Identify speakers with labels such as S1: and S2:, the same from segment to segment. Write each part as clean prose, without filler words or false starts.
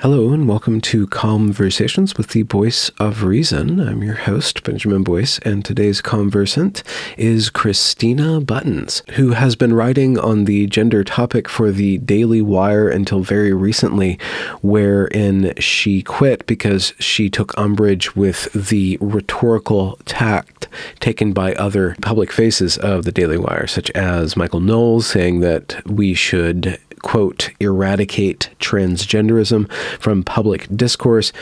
S1: Hello and welcome to Conversations with the Voice of Reason. I'm your host, Benjamin Boyce, and today's conversant is Christina Buttons, who has been writing on the gender topic for the Daily Wire until very recently, wherein she quit because she took umbrage with the rhetorical tact taken by other public faces of the Daily Wire, such as Michael Knowles saying that we should, quote, eradicate transgenderism from public discourse,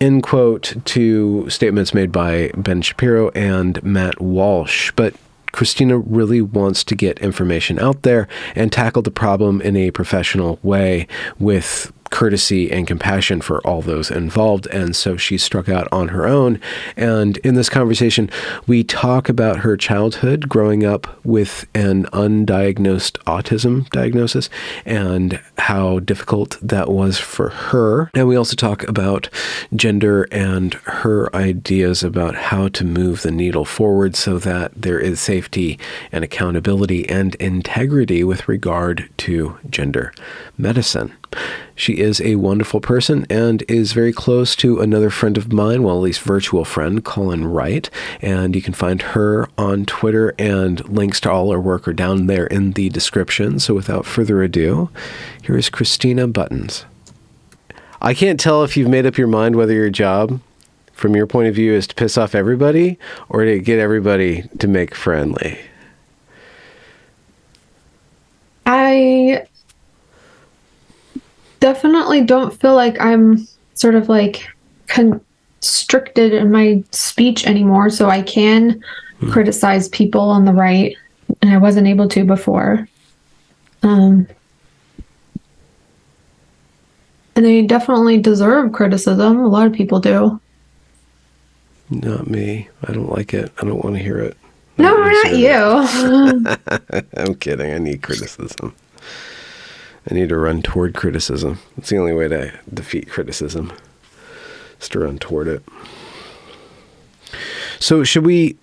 S1: end quote, to statements made by Ben Shapiro and Matt Walsh. But Christina really wants to get information out there and tackle the problem in a professional way with courtesy and compassion for all those involved. And so she struck out on her own. And in this conversation, we talk about her childhood growing up with an undiagnosed autism diagnosis and how difficult that was for her. And we also talk about gender and her ideas about how to move the needle forward so that there is safety and accountability and integrity with regard to gender medicine. She is a wonderful person and is very close to another friend of mine, well, at least virtual friend, Colin Wright. And you can find her on Twitter, and links to all her work are down there in the description. So without further ado, here is Christina Buttons. I can't tell if you've made up your mind whether your job, from your point of view, is to piss off everybody or to get everybody to make friendly.
S2: I definitely don't feel like I'm sort of like constricted in my speech anymore, so I can criticize people on the right, and I wasn't able to before. And they definitely deserve criticism. A lot of people do.
S1: Not me. I don't like it. I don't want to hear it.
S2: No, not you.
S1: I'm kidding. I need criticism. I need to run toward criticism. It's the only way to defeat criticism, is to run toward it. So should we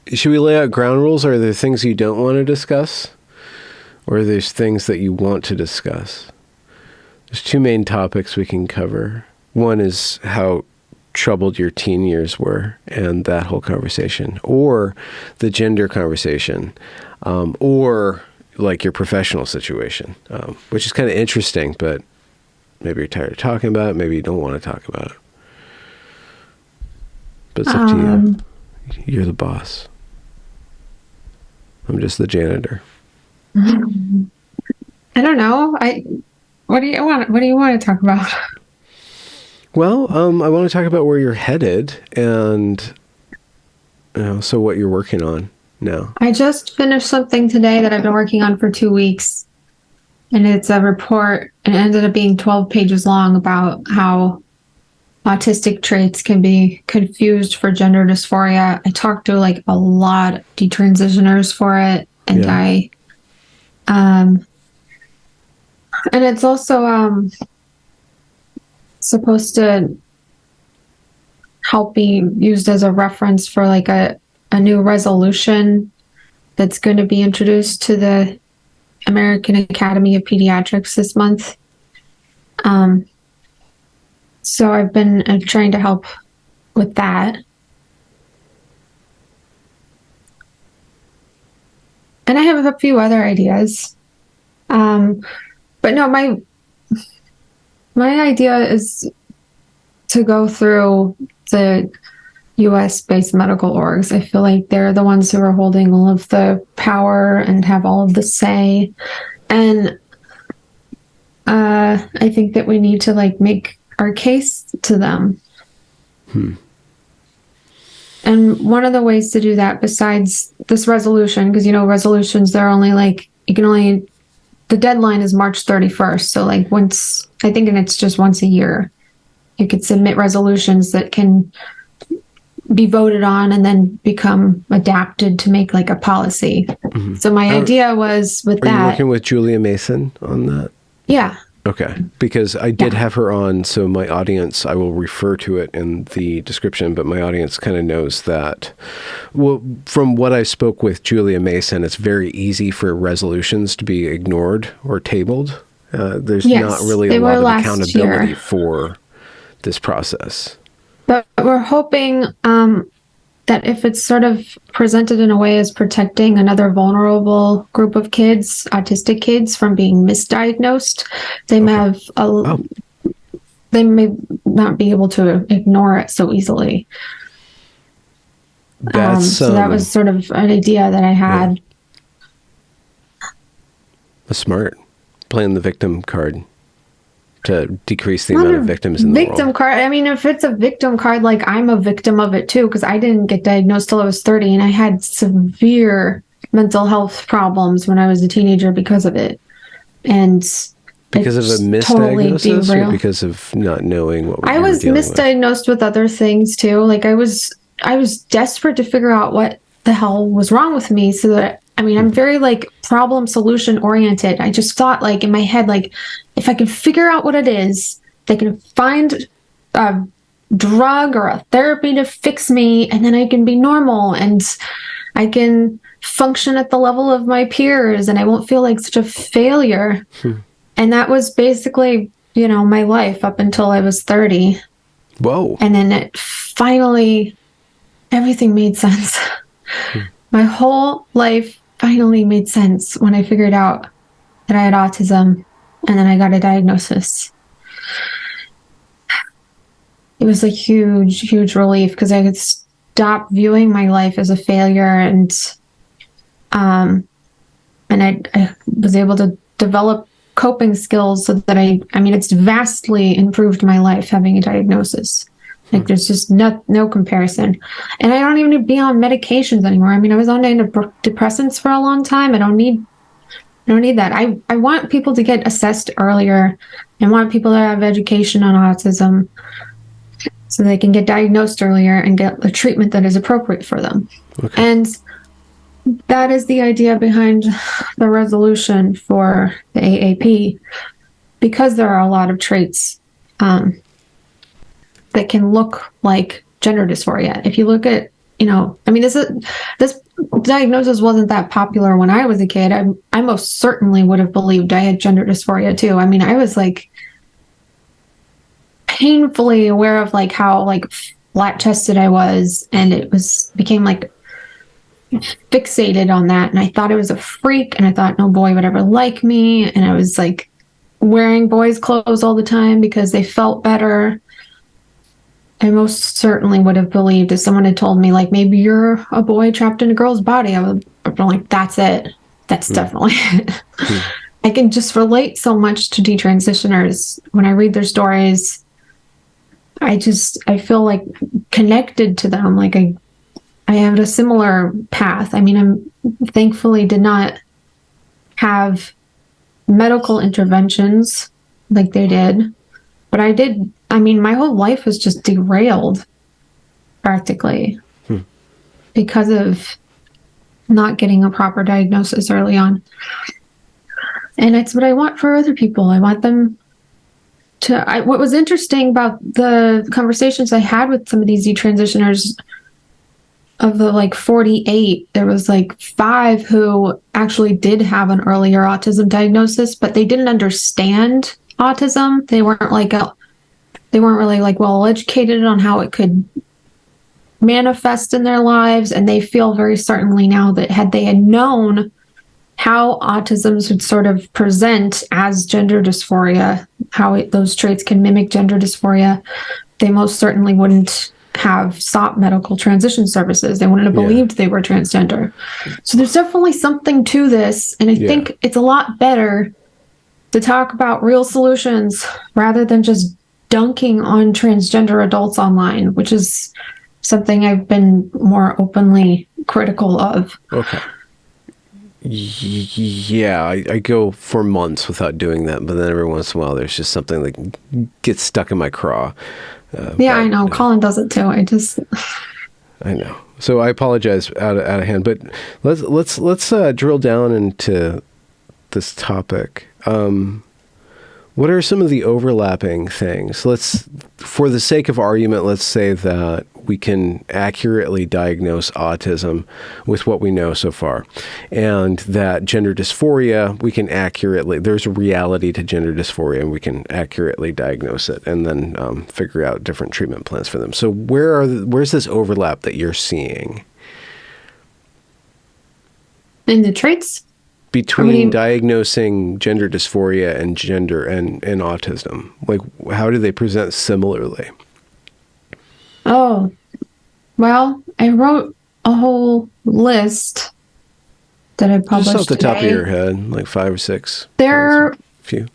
S1: lay out ground rules? Are there things you don't want to discuss? Or are there things that you want to discuss? There's two main topics we can cover. One is how troubled your teen years were and that whole conversation, or the gender conversation, or like your professional situation, which is kind of interesting, but maybe you're tired of talking about it. Maybe you don't want to talk about it. But it's up to you. You're the boss. I'm just the janitor.
S2: I don't know. What do you want? What do you want to talk about?
S1: Well, I want to talk about where you're headed and, so what you're working on now.
S2: I just finished something today that I've been working on for 2 weeks, and it's a report, and it ended up being 12 pages long about how autistic traits can be confused for gender dysphoria. I talked to like a lot of detransitioners for it, and and it's also supposed to help be used as a reference for like a new resolution that's going to be introduced to the American Academy of Pediatrics this month. So I've been trying to help with that. And I have a few other ideas. But no, my idea is to go through the US-based medical orgs. I feel like they're the ones who are holding all of the power and have all of the say. And I think that we need to like make our case to them. And one of the ways to do that, besides this resolution, because resolutions, they're only like, the deadline is March 31st. So like it's just once a year. You could submit resolutions that can be voted on and then become adapted to make like a policy. Mm-hmm. So my idea was with that.
S1: Are you working with Julia Mason on that?
S2: Yeah.
S1: Okay. Because I did have her on, so my audience, I will refer to it in the description, but my audience kind of knows that. Well, from what I spoke with Julia Mason, it's very easy for resolutions to be ignored or tabled. There's not really a lot of accountability for this process.
S2: But we're hoping that if it's sort of presented in a way as protecting another vulnerable group of kids, autistic kids, from being misdiagnosed, they may not be able to ignore it so easily. So that was sort of an idea that I had.
S1: Yeah. Smart. Playing the victim card to decrease the amount of victims in the world.
S2: Victim card. I mean, if it's a victim card, like, I'm a victim of it too, because I didn't get diagnosed till I was 30, and I had severe mental health problems when I was a teenager because of it. And
S1: because of a misdiagnosis, totally, or because of not knowing what
S2: I was misdiagnosed with other things too. Like, I was desperate to figure out what the hell was wrong with me, so that, I mean, I'm very, like, problem solution oriented. I just thought, like, in my head, like, if I can figure out what it is, they can find a drug or a therapy to fix me, and then I can be normal, and I can function at the level of my peers, and I won't feel like such a failure. And that was basically, my life up until I was 30.
S1: Whoa.
S2: And then it finally, everything made sense. My whole life finally made sense when I figured out that I had autism, and then I got a diagnosis. It was a huge, huge relief, because I could stop viewing my life as a failure, and I was able to develop coping skills so that I mean, it's vastly improved my life having a diagnosis. Like, there's just no comparison. And I don't even need to be on medications anymore. I mean, I was on antidepressants for a long time. I don't need that. I want people to get assessed earlier. I want people to have education on autism so they can get diagnosed earlier and get the treatment that is appropriate for them.
S1: Okay.
S2: And that is the idea behind the resolution for the AAP, because there are a lot of traits that can look like gender dysphoria. If you look at, I mean, this diagnosis wasn't that popular when I was a kid. I most certainly would have believed I had gender dysphoria too. I mean, I was, like, painfully aware of, like, how, like, flat-chested I was, and it became, like, fixated on that, and I thought I was a freak, and I thought no boy would ever like me, and I was, like, wearing boys' clothes all the time because they felt better. I most certainly would have believed if someone had told me, like, maybe you're a boy trapped in a girl's body, I would have been like, that's it. That's definitely it. I can just relate so much to detransitioners. When I read their stories, I feel, like, connected to them. Like, I have a similar path. I mean, I thankfully did not have medical interventions like they did, but I did. I mean, my whole life was just derailed practically because of not getting a proper diagnosis early on. And it's what I want for other people. I want them to, what was interesting about the conversations I had with some of these detransitioners, of the, like, 48, there was, like, 5 who actually did have an earlier autism diagnosis, but they didn't understand autism. They weren't really, like, well educated on how it could manifest in their lives, and they feel very certainly now that had they known how autism would sort of present as gender dysphoria, how those traits can mimic gender dysphoria, they most certainly wouldn't have sought medical transition services. They wouldn't have believed they were transgender. So there's definitely something to this, and I think it's a lot better to talk about real solutions rather than just dunking on transgender adults online, which is something I've been more openly critical of.
S1: Okay. Yeah, I go for months without doing that, but then every once in a while there's just something that gets stuck in my craw.
S2: I know. Colin does it too.
S1: I know. So I apologize out of hand, but let's drill down into this topic. What are some of the overlapping things? For the sake of argument, let's say that we can accurately diagnose autism with what we know so far. And that gender dysphoria, we can accurately, there's a reality to gender dysphoria, and we can accurately diagnose it and then figure out different treatment plans for them. So where's this overlap that you're seeing?
S2: In the traits?
S1: Between diagnosing gender dysphoria and gender and autism. Like, how do they present similarly?
S2: Oh, well, I wrote a whole list that I published
S1: just off the top of
S2: today.
S1: your head, like 5 or 6.
S2: There
S1: few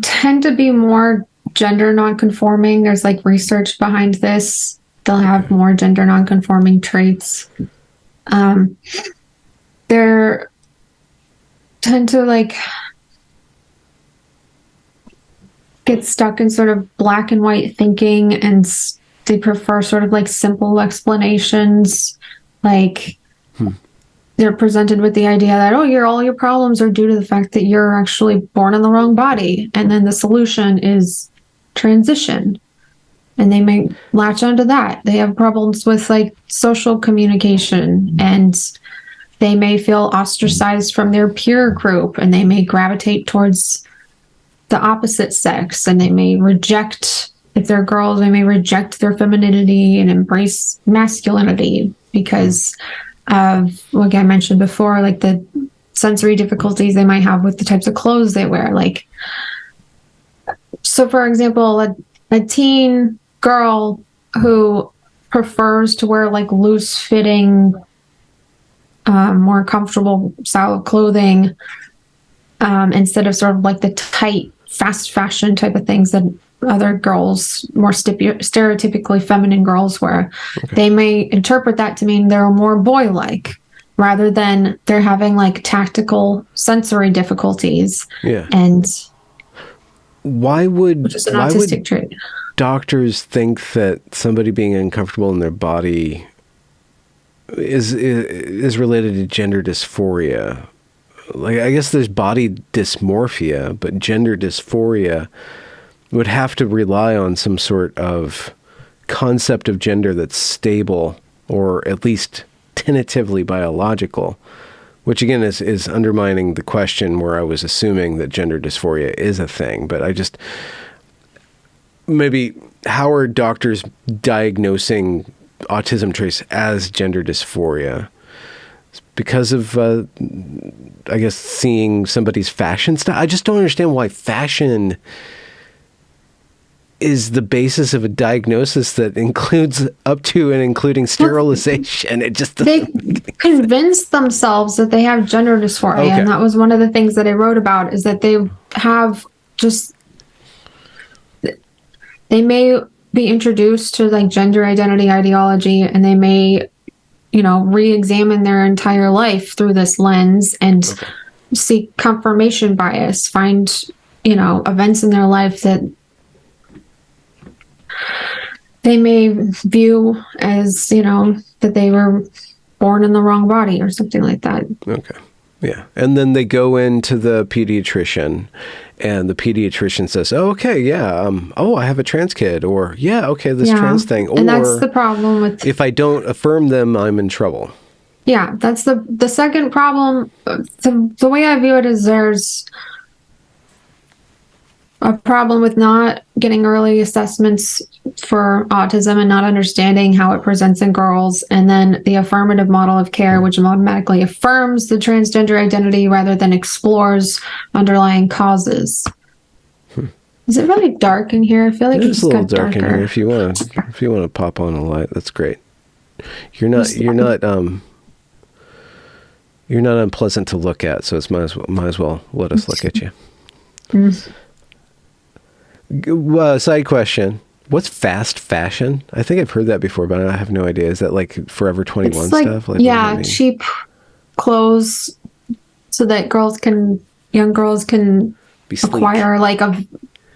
S2: tend to be more gender nonconforming. There's like research behind this. They'll have more gender nonconforming traits. They're tend to like get stuck in sort of black and white thinking, and they prefer sort of like simple explanations. Like they're presented with the idea that, oh, all your problems are due to the fact that you're actually born in the wrong body. And then the solution is transition. And they may latch onto that. They have problems with like social communication, and they may feel ostracized from their peer group, and they may gravitate towards the opposite sex, and they may reject, if they're girls, they may reject their femininity and embrace masculinity because of, like I mentioned before, like the sensory difficulties they might have with the types of clothes they wear. Like, so for example, a teen girl who prefers to wear like loose fitting, more comfortable style of clothing, instead of sort of like the tight, fast fashion type of things that other girls, more stereotypically feminine girls wear. Okay. They may interpret that to mean they're more boy-like, rather than they're having like tactical sensory difficulties.
S1: Yeah.
S2: And
S1: which
S2: is an autistic trait.
S1: Doctors think that somebody being uncomfortable in their body is related to gender dysphoria? Like, I guess there's body dysmorphia, but gender dysphoria would have to rely on some sort of concept of gender that's stable, or at least tentatively biological, which again is undermining the question where I was assuming that gender dysphoria is a thing. But maybe how are doctors diagnosing autism traits as gender dysphoria? Because of, I guess, seeing somebody's fashion style. I just don't understand why fashion is the basis of a diagnosis that includes up to and including sterilization. It just
S2: they convince themselves that they have gender dysphoria, okay. And that was one of the things that I wrote about, is that they have just, they may be introduced to like gender identity ideology, and they may, re-examine their entire life through this lens and seek confirmation bias, find, events in their life that they may view as, that they were born in the wrong body or something like that.
S1: Okay. Yeah. And then they go into the pediatrician, and the pediatrician says, oh, okay, yeah, I have a trans kid, or yeah, okay, this trans thing. Or,
S2: and that's the problem with,
S1: if I don't affirm them, I'm in trouble.
S2: Yeah, that's the second problem. The way I view it is there's a problem with not getting early assessments for autism and not understanding how it presents in girls, and then the affirmative model of care, which automatically affirms the transgender identity rather than explores underlying causes. Is it really dark in here? I feel like
S1: it's a little dark in here. If you want to pop on a light, that's great. You're not unpleasant to look at, so it's might as well let us look at you. Side question. What's fast fashion? I think I've heard that before, but I have no idea. Is that like Forever 21 stuff? Like,
S2: yeah, cheap clothes so that young girls can acquire like a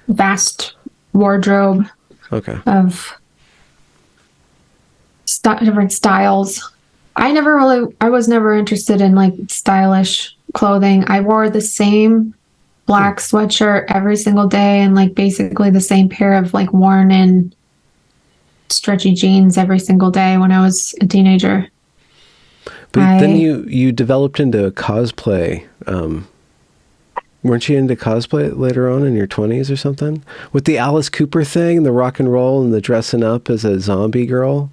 S2: vast wardrobe of different styles. I was never interested in like stylish clothing. I wore the same black sweatshirt every single day, and like basically the same pair of like worn in stretchy jeans every single day when I was a teenager.
S1: But then you developed into cosplay. Weren't you into cosplay later on in your 20s or something? With the Alice Cooper thing, the rock and roll and the dressing up as a zombie girl?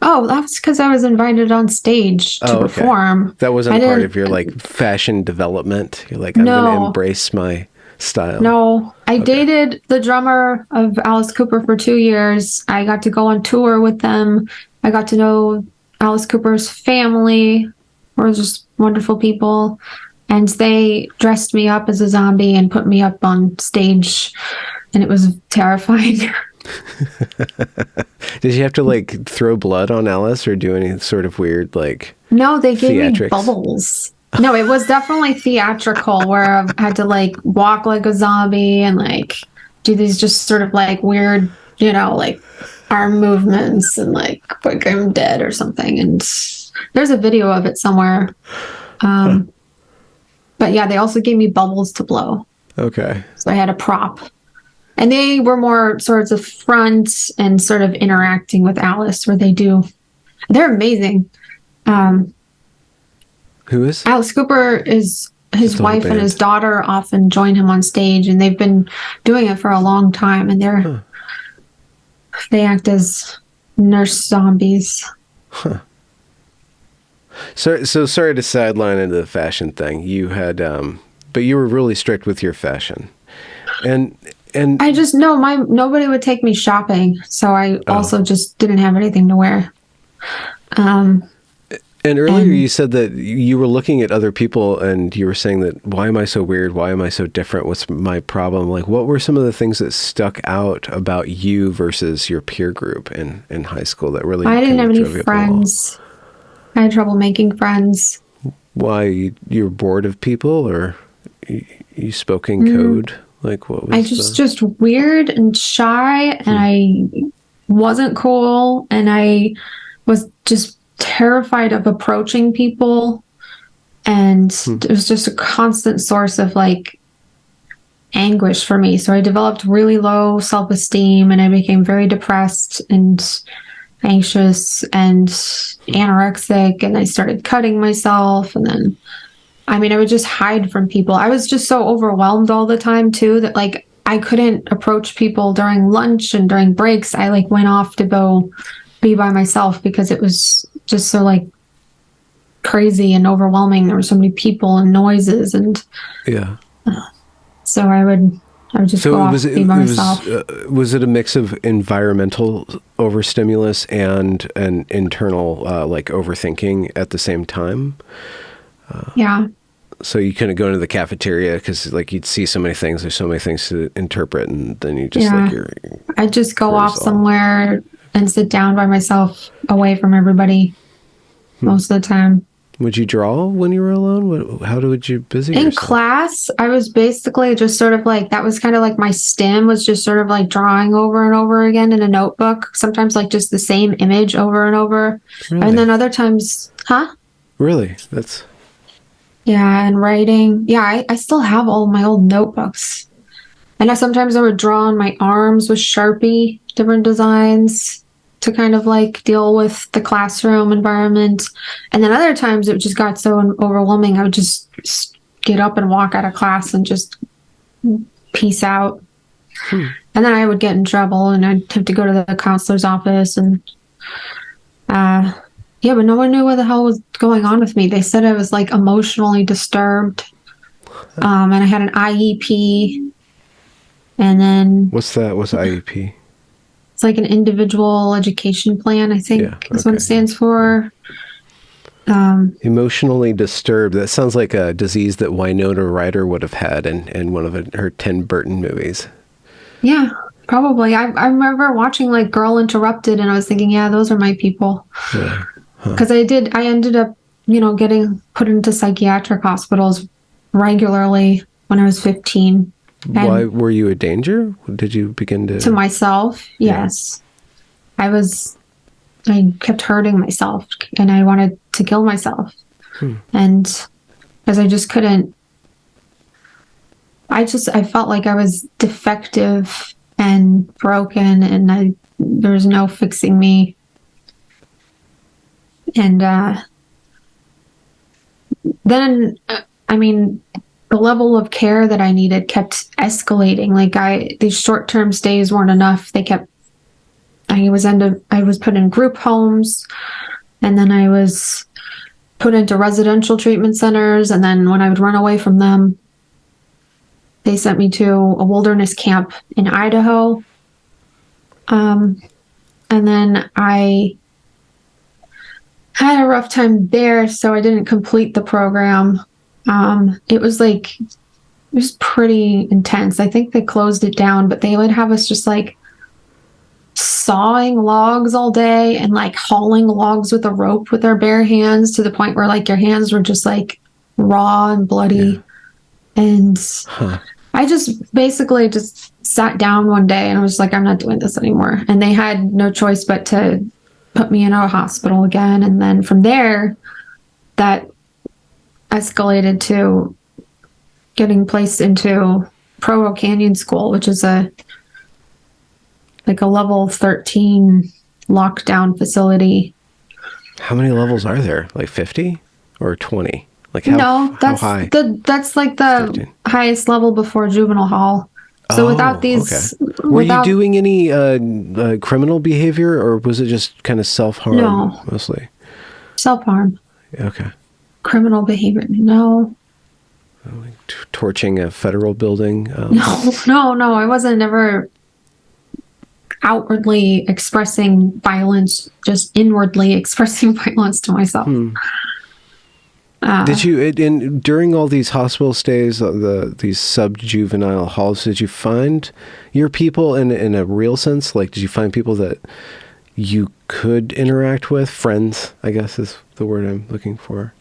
S2: Oh, that's because I was invited on stage to perform.
S1: That wasn't part of your like fashion development. You're like, I'm going to embrace my style.
S2: No, I dated the drummer of Alice Cooper for 2 years. I got to go on tour with them. I got to know Alice Cooper's family. Were just wonderful people. And they dressed me up as a zombie and put me up on stage. And it was terrifying.
S1: Did you have to like throw blood on Alice or do any sort of weird like
S2: No, they gave me bubbles. No, it was definitely theatrical where I had to like walk like a zombie and like do these just sort of like weird, like arm movements and like I'm dead or something. And there's a video of it somewhere. But yeah, they also gave me bubbles to blow.
S1: Okay.
S2: So I had a prop. And they were more sorts of front and sort of interacting with Alice where they're amazing.
S1: Who is?
S2: Alice Cooper is his wife and his daughter often join him on stage, and they've been doing it for a long time, and they act as nurse zombies.
S1: Huh. So sorry to sideline into the fashion thing. You had, but you were really strict with your fashion. And
S2: I just know nobody would take me shopping, so I also just didn't have anything to wear.
S1: And earlier you said that you were looking at other people and you were saying that, why am I so weird? Why am I so different? What's my problem? Like, what were some of the things that stuck out about you versus your peer group in high school that really
S2: I didn't have any friends. I had trouble making friends.
S1: Why? You were bored of people, or you spoke in code? Like, what was
S2: I just weird and shy, and I wasn't cool, and I was just terrified of approaching people, and it was just a constant source of like anguish for me. So I developed really low self-esteem, and I became very depressed and anxious and anorexic, and I started cutting myself. And then I would just hide from people. I was just so overwhelmed all the time too that like I couldn't approach people during lunch and during breaks. I like went off to go be by myself because it was just so like crazy and overwhelming. There were so many people and noises, and so I would just go off and be by myself.
S1: Was it a mix of environmental overstimulus and an internal like overthinking at the same time?
S2: Yeah.
S1: So you couldn't go into the cafeteria because like you'd see so many things. There's so many things to interpret, and then you just
S2: I'd just go off somewhere and sit down by myself away from everybody most of the time.
S1: Would you draw when you were alone? How would you busy yourself?
S2: In class, I was basically just sort of like, that was kind of like my stim was just sort of like drawing over and over again in a notebook. Sometimes like just the same image over and over. Really? And then other times,
S1: Really?
S2: Yeah, and writing. Yeah, I still have all my old notebooks. And sometimes I would draw on my arms with Sharpie, different designs to kind of like deal with the classroom environment. And then other times it just got so overwhelming, I would just get up and walk out of class and just peace out. And then I would get in trouble and I'd have to go to the counselor's office. And but no one knew what the hell was going on with me. They said I was like emotionally disturbed. And I had an IEP. And then...
S1: What's that? What's IEP?
S2: It's like an individual education plan, I think is what it stands for.
S1: Emotionally disturbed. That sounds like a disease that Winona Ryder would have had in one of her Tim Burton movies.
S2: Yeah, probably. I remember watching like Girl Interrupted, and I was thinking, yeah, those are my people.
S1: Yeah.
S2: Because I ended up, getting put into psychiatric hospitals regularly when I was 15.
S1: Why were you a danger? Did you begin to...
S2: To myself, yes. I kept hurting myself, and I wanted to kill myself. And because I just couldn't... I felt like I was defective and broken, and there's no fixing me. And then, I mean, the level of care that I needed kept escalating. Like these short-term stays weren't enough. I was put in group homes, and then I was put into residential treatment centers. And then when I would run away from them, they sent me to a wilderness camp in Idaho. And then I had a rough time there, so I didn't complete the program. It was pretty intense. I think they closed it down, but they would have us just like sawing logs all day and like hauling logs with a rope with our bare hands, to the point where like your hands were just like raw and bloody. Yeah. And I just basically just sat down one day and I was like, I'm not doing this anymore. And they had no choice but to put me in a hospital again. And then from there, that escalated to getting placed into Provo Canyon School, which is a level 13 lockdown facility.
S1: How many levels are there? Like 50 or 20? Like
S2: how high? That's like the 13. Highest level before juvenile hall. So without these,
S1: okay. Were you doing any criminal behavior, or was it just kind of self-harm?
S2: No,
S1: mostly
S2: self-harm.
S1: Okay.
S2: Criminal behavior, no.
S1: Like torching a federal building?
S2: No. I wasn't ever outwardly expressing violence, just inwardly expressing violence to myself.
S1: Did you, during all these hospital stays, these sub-juvenile halls, did you find your people in a real sense? Like, did you find people that you could interact with? Friends, I guess is the word I'm looking for.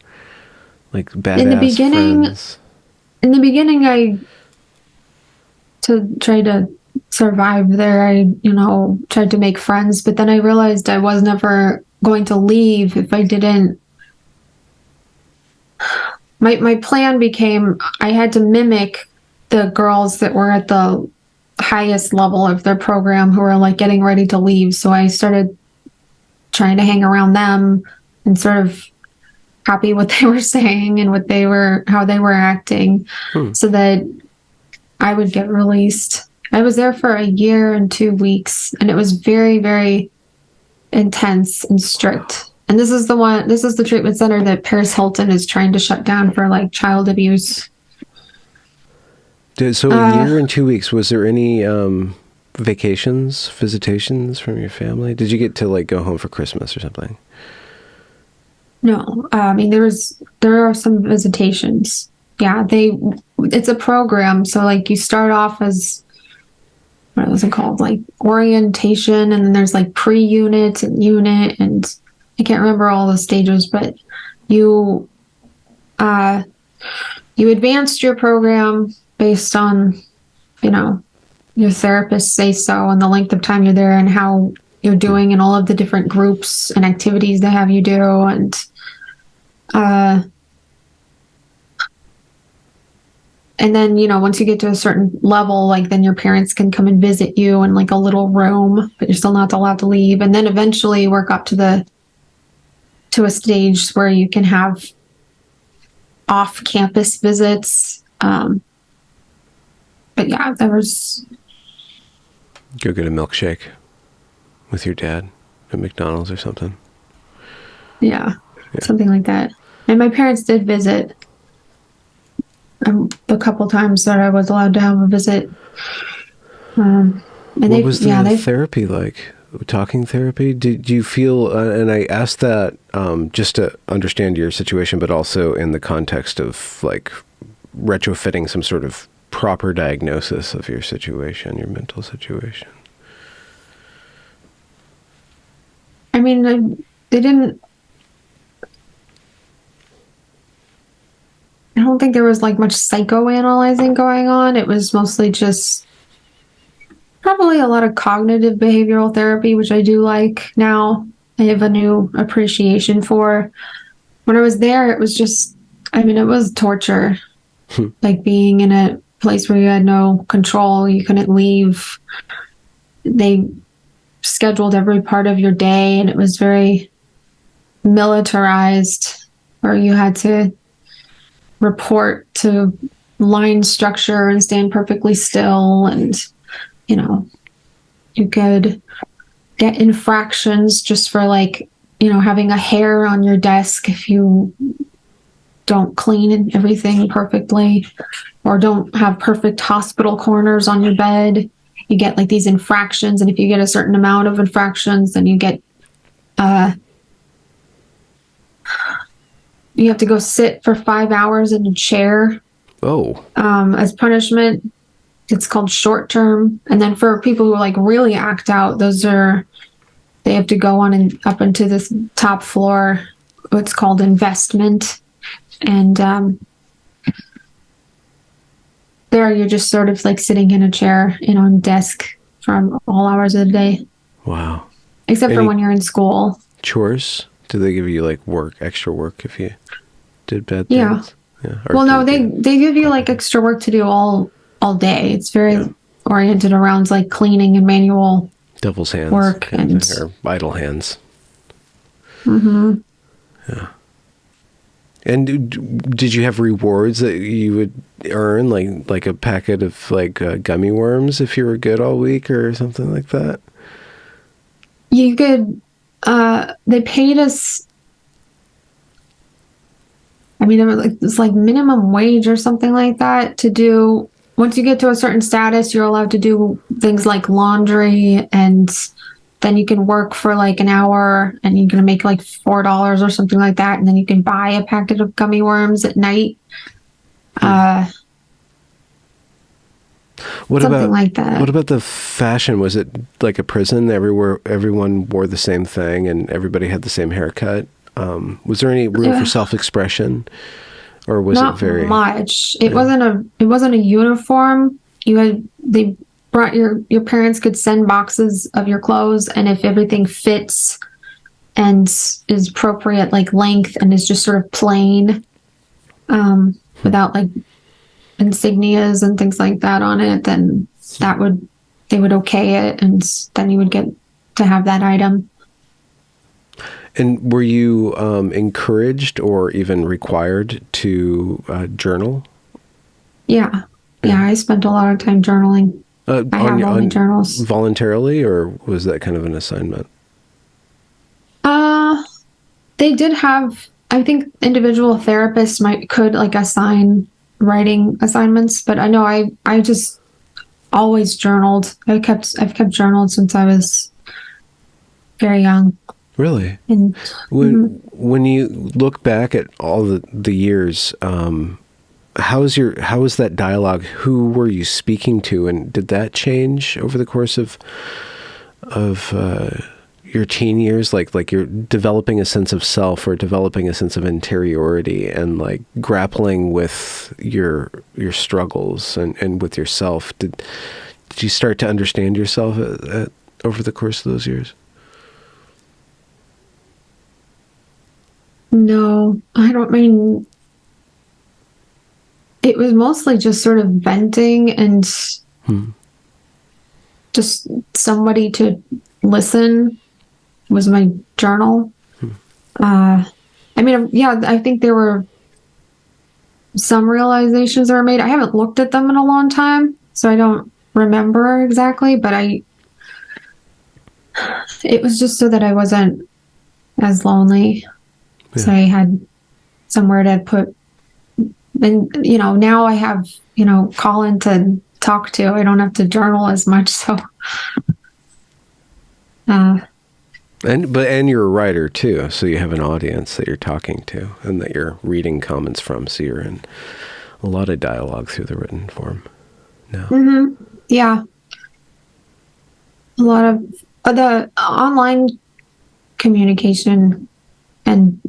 S1: Like badass friends.
S2: In the beginning, to try to survive there, I tried to make friends, but then I realized I was never going to leave if I didn't. My plan became I had to mimic the girls that were at the highest level of their program who were like getting ready to leave. So I started trying to hang around them and sort of copy what they were saying and how they were acting, so that I would get released. I was there for 1 year and 2 weeks, and it was very, very intense and strict. And this is the treatment center that Paris Hilton is trying to shut down for like child abuse.
S1: So 1 year and 2 weeks, was there any vacations, visitations from your family? Did you get to like go home for Christmas or something?
S2: No. I mean, there are some visitations. Yeah, it's a program. So like you start off as, what was it called? Like orientation, and then there's like pre-unit and unit, and I can't remember all the stages, but you advanced your program based on, your therapist say so, and the length of time you're there and how you're doing in all of the different groups and activities they have you do. And then, once you get to a certain level, like then your parents can come and visit you in like a little room, but you're still not allowed to leave. And then eventually work up to a stage where you can have off-campus visits. But yeah, there was...
S1: Go get a milkshake with your dad at McDonald's or something.
S2: Yeah, something like that. And my parents did visit the couple times that I was allowed to have a visit.
S1: What was the therapy like? Talking therapy? Did you feel, and I asked that just to understand your situation, but also in the context of like retrofitting some sort of proper diagnosis of your situation, your mental situation.
S2: I mean, they didn't... I don't think there was like much psychoanalyzing going on. It was mostly just probably a lot of cognitive behavioral therapy, which I do like now. I have a new appreciation for. When I was there, it was just, it was torture. Like being in a place where you had no control, you couldn't leave. they scheduled every part of your day, and it was very militarized, where you had to report to line structure and stand perfectly still, and you could get infractions just for having a hair on your desk if you don't clean everything perfectly, or don't have perfect hospital corners on your bed. You get these infractions, and if you get a certain amount of infractions, then you get you have to go sit for 5 hours in a chair.
S1: Oh.
S2: As punishment. It's called short term. And then for people who really act out, they have to go on and up into this top floor, what's called investment. And there you're just sort of sitting in a chair, on a desk for all hours of the day.
S1: Wow.
S2: Except for when you're in school.
S1: Chores? Do they give you extra work if you did bad
S2: Yeah.
S1: things? Yeah.
S2: Well, no, they give you extra work to do all day. It's very oriented around cleaning and manual
S1: devil's hands
S2: work
S1: or idle hands.
S2: Mm-hmm.
S1: Yeah. And did you have rewards that you would earn, like a packet of gummy worms if you were good all week or something like that?
S2: You could. They paid us. I mean, it's minimum wage or something like that to do. Once you get to a certain status, you're allowed to do things like laundry, and then you can work for an hour, and you're gonna make $4 or something like that, and then you can buy a packet of gummy worms at night. Something like that.
S1: What about the fashion? Was it like a prison? Everyone wore the same thing, and everybody had the same haircut. Was there any room for self-expression, or was it very
S2: not much? It wasn't a uniform. They brought your parents could send boxes of your clothes, and if everything fits and is appropriate length and is just sort of plain, without insignias and things like that on it, then they would okay it, and then you would get to have that item.
S1: And were you encouraged or even required to journal?
S2: Yeah. I spent a lot of time journaling. I have all the journals.
S1: Voluntarily, or was that kind of an assignment?
S2: They did have. I think individual therapists could assign writing assignments, but I know I just always journaled. I've kept journaled since I was very young.
S1: Really?
S2: And
S1: when you look back at all the years, how was that dialogue? Who were you speaking to, and did that change over the course of your teen years? Like you're developing a sense of self, or developing a sense of interiority, and grappling with your struggles and with yourself. Did you start to understand yourself over the course of those years?
S2: No, I don't mean. It was mostly just sort of venting and just somebody to listen was my journal. I think there were some realizations that were made. I haven't looked at them in a long time, so I don't remember exactly, but it was just so that I wasn't as lonely. Yeah. So I had somewhere to put, and now I have Colin to talk to. I don't have to journal as much, so
S1: and you're a writer too, so you have an audience that you're talking to and that you're reading comments from, so you're in a lot of dialogue through the written form now.
S2: Yeah, a lot of the online communication and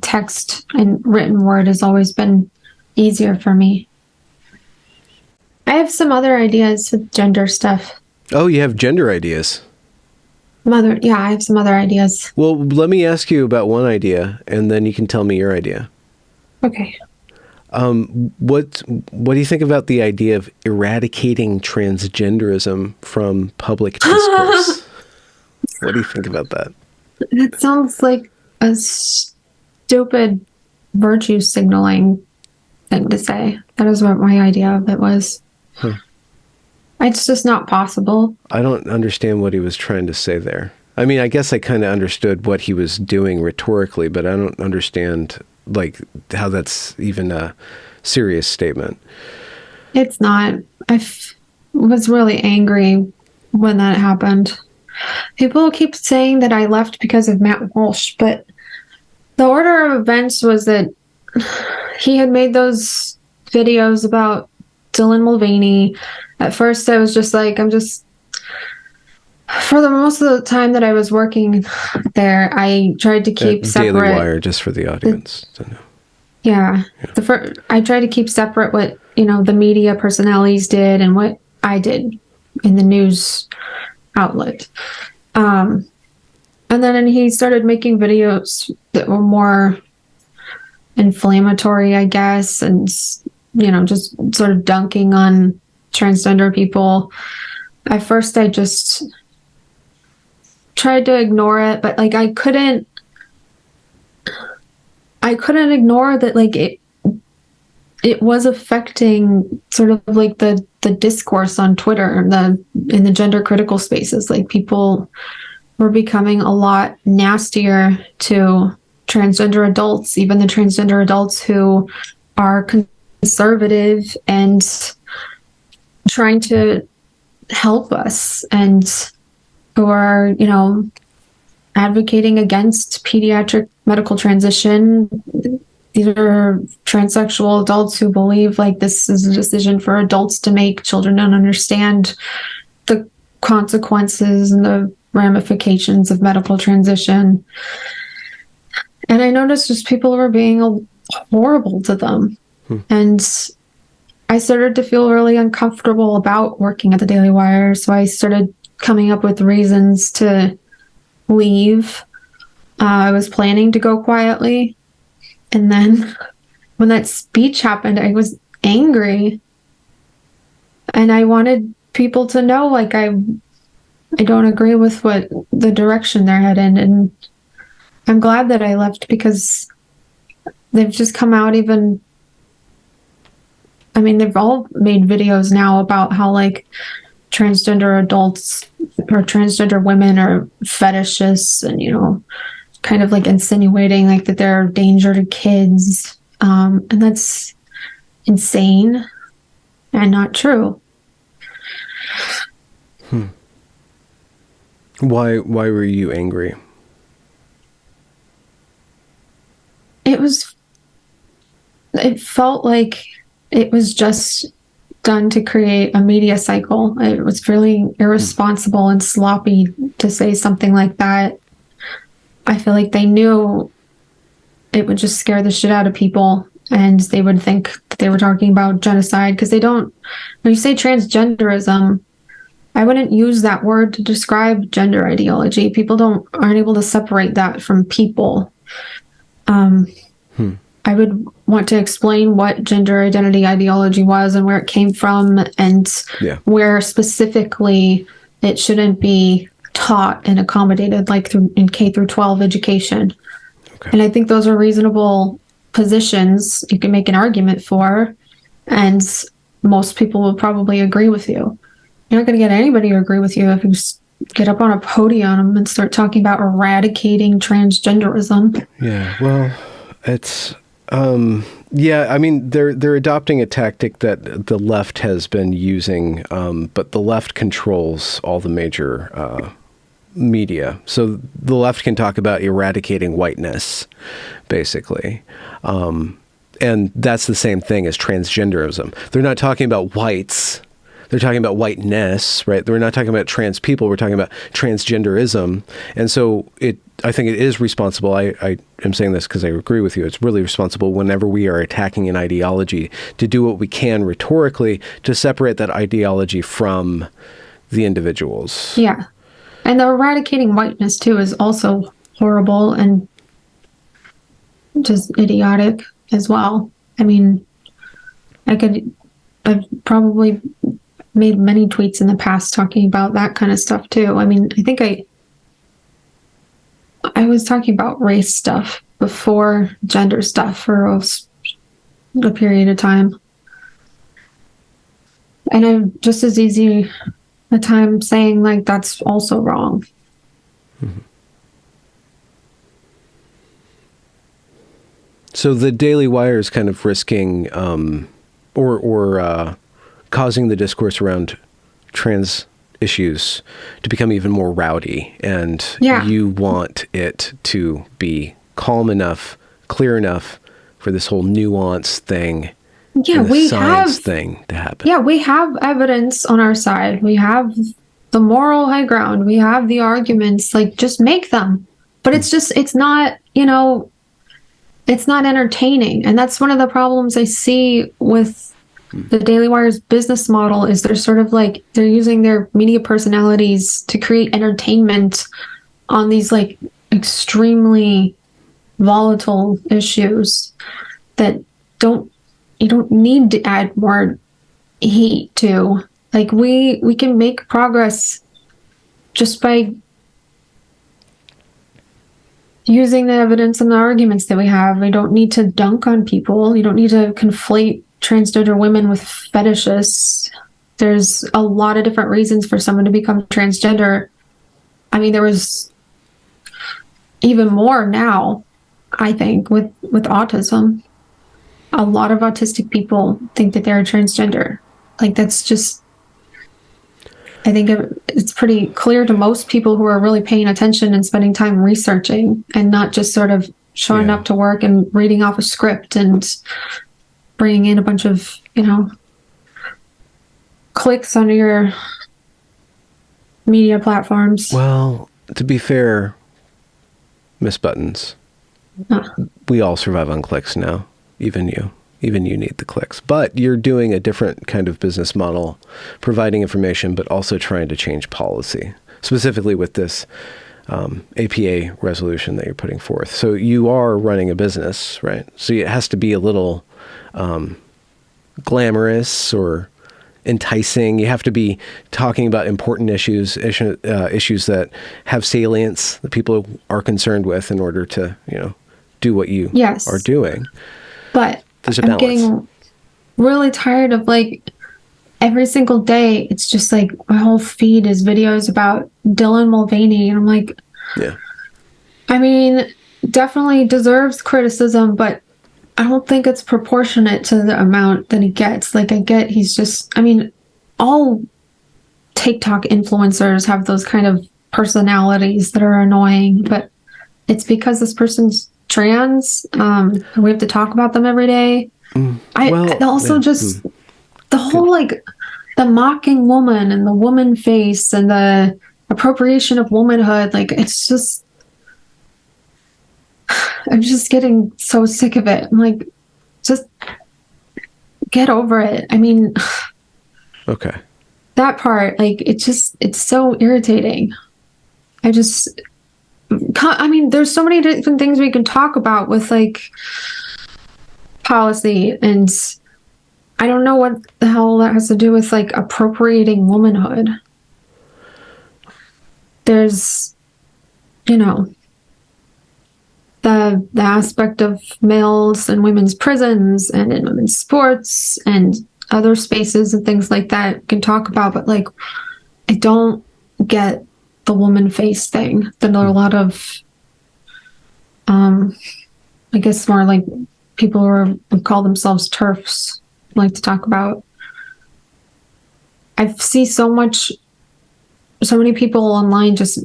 S2: text and written word has always been easier for me. I have some other ideas with gender stuff.
S1: Oh, you have gender ideas?
S2: I have some other ideas.
S1: Well, let me ask you about one idea, and then you can tell me your idea.
S2: Okay.
S1: What do you think about the idea of eradicating transgenderism from public discourse? What do you think about that?
S2: It sounds like a stupid virtue signaling thing to say. That is what my idea of it was. It's just not possible.
S1: I don't understand what he was trying to say there. I mean, I guess I kind of understood what he was doing rhetorically, but I don't understand like how that's even a serious statement.
S2: It's not. Was really angry when that happened. People keep saying that I left because of Matt Walsh, but the order of events was that he had made those videos about Dylan Mulvaney. At first, I was just like, for the most of the time that I was working there, I tried to keep separate.
S1: Daily Wire, just for the audience.
S2: Yeah. I tried to keep separate what, the media personalities did and what I did in the news outlet. And then he started making videos that were more inflammatory, I guess, and, just sort of dunking on transgender people. At first, I just tried to ignore it, but like I couldn't ignore that like it was affecting sort of like the discourse on Twitter, in the gender critical spaces. Like people were becoming a lot nastier to transgender adults, even the transgender adults who are conservative and trying to help us and who are, advocating against pediatric medical transition. These are transsexual adults who believe like this is a decision for adults to make. Children don't understand the consequences and the ramifications of medical transition. And I noticed just people were being horrible to them. And I started to feel really uncomfortable about working at the Daily Wire. So I started coming up with reasons to leave. I was planning to go quietly. And then when that speech happened, I was angry. And I wanted people to know, like, I don't agree with what the direction they're headed. And I'm glad that I left because they've just come out they've all made videos now about how like transgender adults or transgender women are fetishists and, kind of like insinuating like that they're a danger to kids. And that's insane and not true.
S1: Why were you angry?
S2: It felt like it was just done to create a media cycle. It was really irresponsible and sloppy to say something like that. I feel like they knew it would just scare the shit out of people and they would think that they were talking about genocide because when you say transgenderism, I wouldn't use that word to describe gender ideology. People aren't able to separate that from people. I would want to explain what gender identity ideology was and where it came from and where specifically it shouldn't be taught and accommodated like in K through 12 education. Okay. And I think those are reasonable positions you can make an argument for, and most people will probably agree with you. You're not going to get anybody to agree with you if you just get up on a podium and start talking about eradicating transgenderism.
S1: Yeah, well, it's... they're adopting a tactic that the left has been using, but the left controls all the major media. So the left can talk about eradicating whiteness, basically. And that's the same thing as transgenderism. They're not talking about whites. They're talking about whiteness, right? We're not talking about trans people. We're talking about transgenderism. And so I think it is responsible. I am saying this because I agree with you. It's really responsible whenever we are attacking an ideology to do what we can rhetorically to separate that ideology from the individuals.
S2: Yeah. And the eradicating whiteness, too, is also horrible and just idiotic as well. I mean, I've probably made many tweets in the past talking about that kind of stuff too. I mean, I think I was talking about race stuff before gender stuff for a period of time. And I'm just as easy a time saying like that's also wrong.
S1: Mm-hmm. So the Daily Wire is kind of risking or causing the discourse around trans issues to become even more rowdy, and you want it to be calm enough, clear enough for this whole nuance thing,
S2: we
S1: science thing to happen.
S2: Yeah, we have evidence on our side. We have the moral high ground. We have the arguments. Like, just make them. But it's just, it's not, it's not entertaining. And that's one of the problems I see with the Daily Wire's business model is they're sort of like, they're using their media personalities to create entertainment on these like extremely volatile issues that you don't need to add more heat to. Like, we can make progress just by using the evidence and the arguments that we have. We don't need to dunk on people. You don't need to conflate transgender women with fetishists. There's a lot of different reasons for someone to become transgender. I mean, there was even more now, I think, with autism. A lot of autistic people think that they're transgender. Like, that's just, I think it's pretty clear to most people who are really paying attention and spending time researching and not just sort of showing up to work and reading off a script and bringing in a bunch of, clicks onto your media platforms.
S1: Well, to be fair, Miss Buttons, we all survive on clicks now. Even you need the clicks, but you're doing a different kind of business model, providing information, but also trying to change policy, specifically with this APA resolution that you're putting forth. So you are running a business, right? So it has to be a little glamorous or enticing. You have to be talking about important issues that have salience that people are concerned with in order to, do what you are doing.
S2: But
S1: there's a balance.
S2: I'm getting really tired of like every single day. It's just like my whole feed is videos about Dylan Mulvaney. And I'm like, I mean, definitely deserves criticism, but I don't think it's proportionate to the amount that he gets. Like, all TikTok influencers have those kind of personalities that are annoying, but it's because this person's trans. We have to talk about them every day. The whole like the mocking woman and the woman face and the appropriation of womanhood. Like, it's just, I'm just getting so sick of it. I'm like, just get over it. I mean,
S1: okay.
S2: That part, like, it's so irritating. There's so many different things we can talk about with like policy, and I don't know what the hell that has to do with like appropriating womanhood. There's, the aspect of males and women's prisons and in women's sports and other spaces and things like that we can talk about, but like, I don't get the woman face thing that a lot of I guess more like people who call themselves TERFs like to talk about. I see so many people online just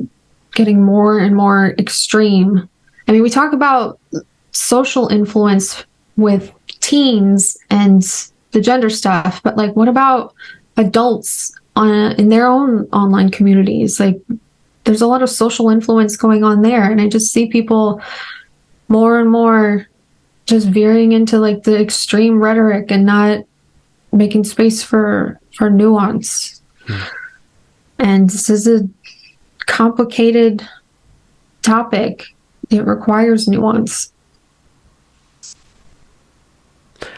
S2: getting more and more extreme. I mean, we talk about social influence with teens and the gender stuff, but like, what about adults in their own online communities? Like, there's a lot of social influence going on there, and I just see people more and more just veering into like the extreme rhetoric and not making space for nuance. And this is a complicated topic. It requires nuance.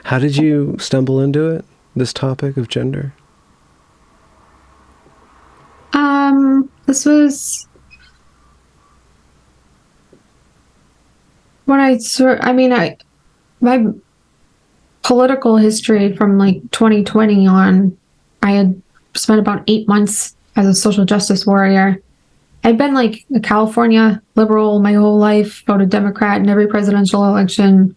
S1: How did you stumble into it, this topic of gender?
S2: This was when my political history from like 2020 on, I had spent about 8 months as a social justice warrior. I'd been like a California liberal my whole life, voted Democrat in every presidential election.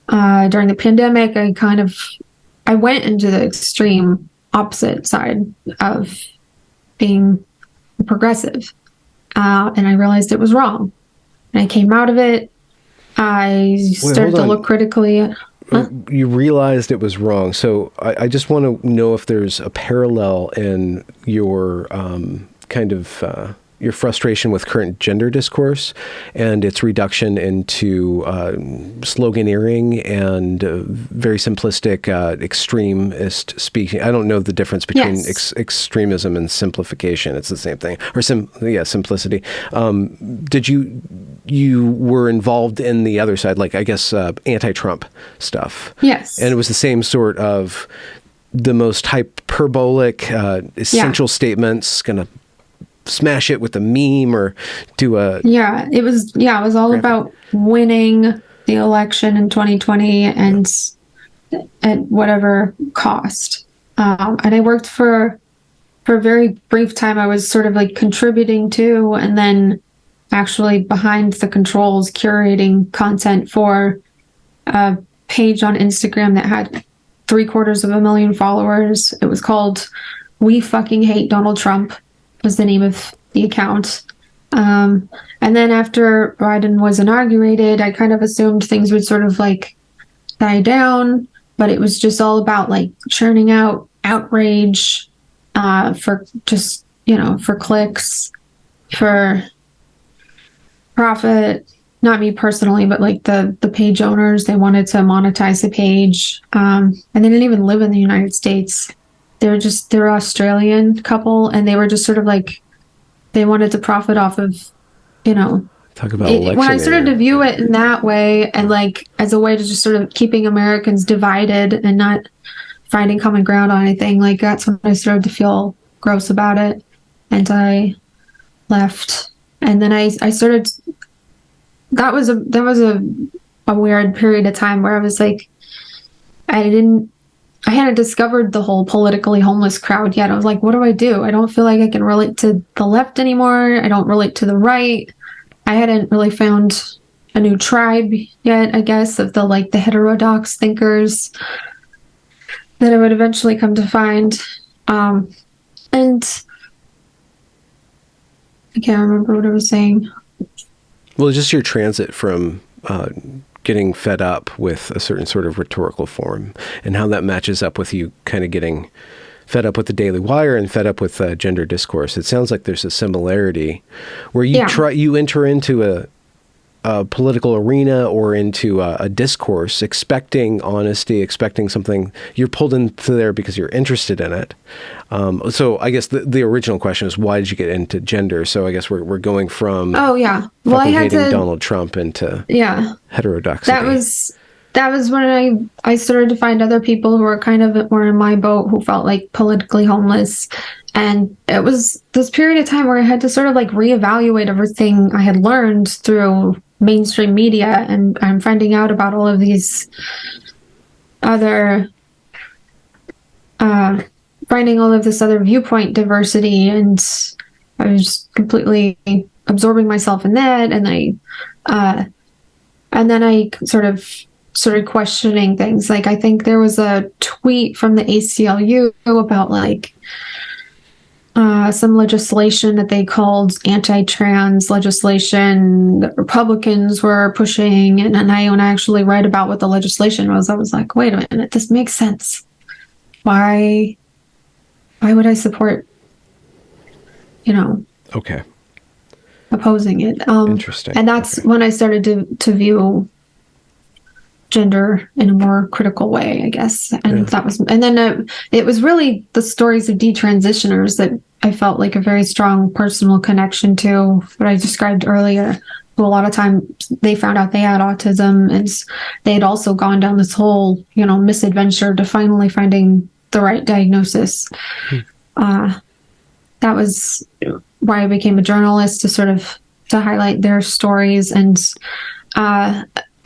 S2: During the pandemic, I went into the extreme opposite side of being progressive. And I realized it was wrong. And I came out of it. I started to look critically at...
S1: You realized it was wrong. So I just want to know if there's a parallel in your your frustration with current gender discourse and its reduction into sloganeering and very simplistic extremist speaking. I don't know the difference between extremism and simplification. It's the same thing. Or simplicity. Did you were involved in the other side, like I guess anti-Trump stuff?
S2: Yes.
S1: And it was the same sort of the most hyperbolic, essential statements, going to smash it with a meme or do a...
S2: It was all about winning the election in 2020 and at whatever cost. And I worked for a very brief time. I was sort of like contributing to, and then actually behind the controls, curating content for a page on Instagram that had 750,000 followers. It was called We Fucking Hate Donald Trump, was the name of the account. And then after Biden was inaugurated, I kind of assumed things would sort of like die down, but it was just all about like churning out outrage for just, for clicks, for profit. Not me personally, but like the page owners, they wanted to monetize the page. And they didn't even live in the United States. They're an Australian couple, and they were just sort of like, they wanted to profit off of,
S1: Talk about election.
S2: When I started to view it in that way, and like as a way to just sort of keeping Americans divided and not finding common ground on anything, like that's when I started to feel gross about it, and I left. And then I started. That was a weird period of time where I was like, I hadn't discovered the whole politically homeless crowd yet. I was like, what do? I don't feel like I can relate to the left anymore. I don't relate to the right. I hadn't really found a new tribe yet, I guess, of the heterodox thinkers that I would eventually come to find. And I can't remember what I was saying.
S1: Well, just your transit from getting fed up with a certain sort of rhetorical form and how that matches up with you kind of getting fed up with the Daily Wire and fed up with gender discourse. It sounds like there's a similarity where you enter into a political arena or into a discourse expecting honesty, expecting something. You're pulled into there because you're interested in it. So I guess the original question is, why did you get into gender? So I guess we're going from hating Donald Trump into heterodoxy. That was when I started to find other people who were in my boat, who felt like politically homeless. And it was this period of time where I had to sort of like reevaluate everything I had learned through mainstream media. And I'm finding out about all of these other, finding all of this other viewpoint diversity. And I was completely absorbing myself in that. And then I sort of started questioning things. Like, I think there was a tweet from the ACLU about some legislation that they called anti-trans legislation that Republicans were pushing. And when I actually read about what the legislation was, I was like, wait a minute, this makes sense. Why would I support, opposing it? Interesting.
S2: And that's when I started to view gender in a more critical way, I guess. And then it was really the stories of detransitioners that I felt like a very strong personal connection to, what I described earlier, who a lot of times they found out they had autism, and they had also gone down this whole, misadventure to finally finding the right diagnosis. That was why I became a journalist, to highlight their stories and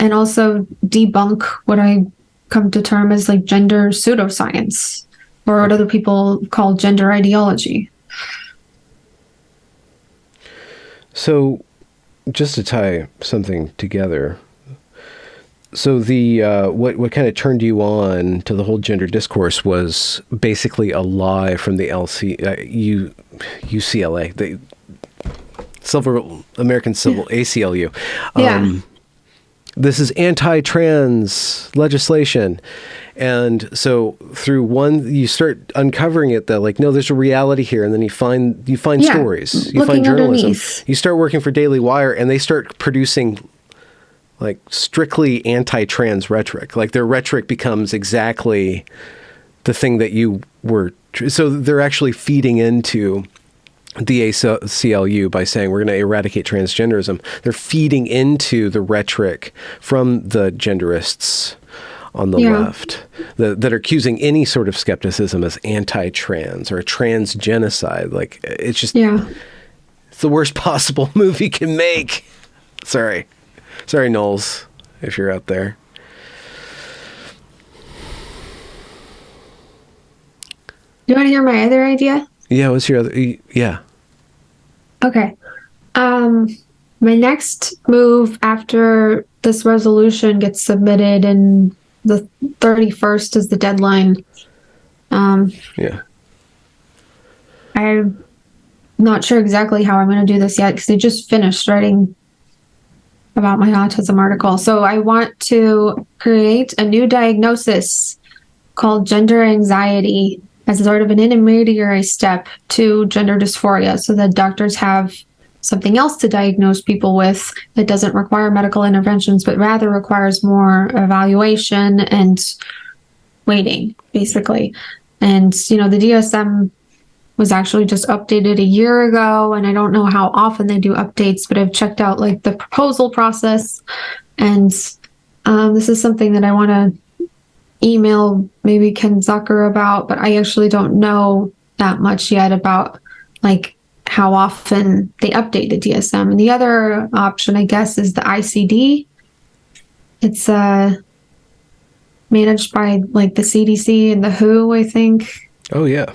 S2: also debunk what I come to term as like gender pseudoscience, or what other people call gender ideology.
S1: So, just to tie something together, so the what kind of turned you on to the whole gender discourse was basically a lie from the UCLA, the American Civil ACLU.
S2: Yeah.
S1: This is anti-trans legislation. And so through you start uncovering it that like, no, there's a reality here. And then you find stories, you find journalism, underneath. You start working for Daily Wire, and they start producing like strictly anti-trans rhetoric. Like their rhetoric becomes exactly the thing that you were. So they're actually feeding into the ACLU by saying we're going to eradicate transgenderism. They're feeding into the rhetoric from the genderists on the left that are accusing any sort of skepticism as anti-trans or a trans genocide. Like it's just it's the worst possible movie can make. Sorry, Knowles, if you're out there.
S2: Do you want to hear my other idea?
S1: Yeah, what's your other? Yeah.
S2: Okay. My next move after this resolution gets submitted and the 31st is the deadline. I'm not sure exactly how I'm going to do this yet because I just finished writing about my autism article. So I want to create a new diagnosis called gender anxiety as sort of an intermediary step to gender dysphoria, so that doctors have something else to diagnose people with that doesn't require medical interventions, but rather requires more evaluation and waiting, basically. And, the DSM was actually just updated a year ago, and I don't know how often they do updates, but I've checked out like the proposal process, and this is something that I want to email maybe Ken Zucker about, but I actually don't know that much yet about like how often they update the DSM. And the other option, I guess, is the ICD. It's managed by like the CDC and the WHO, I think.
S1: Oh yeah.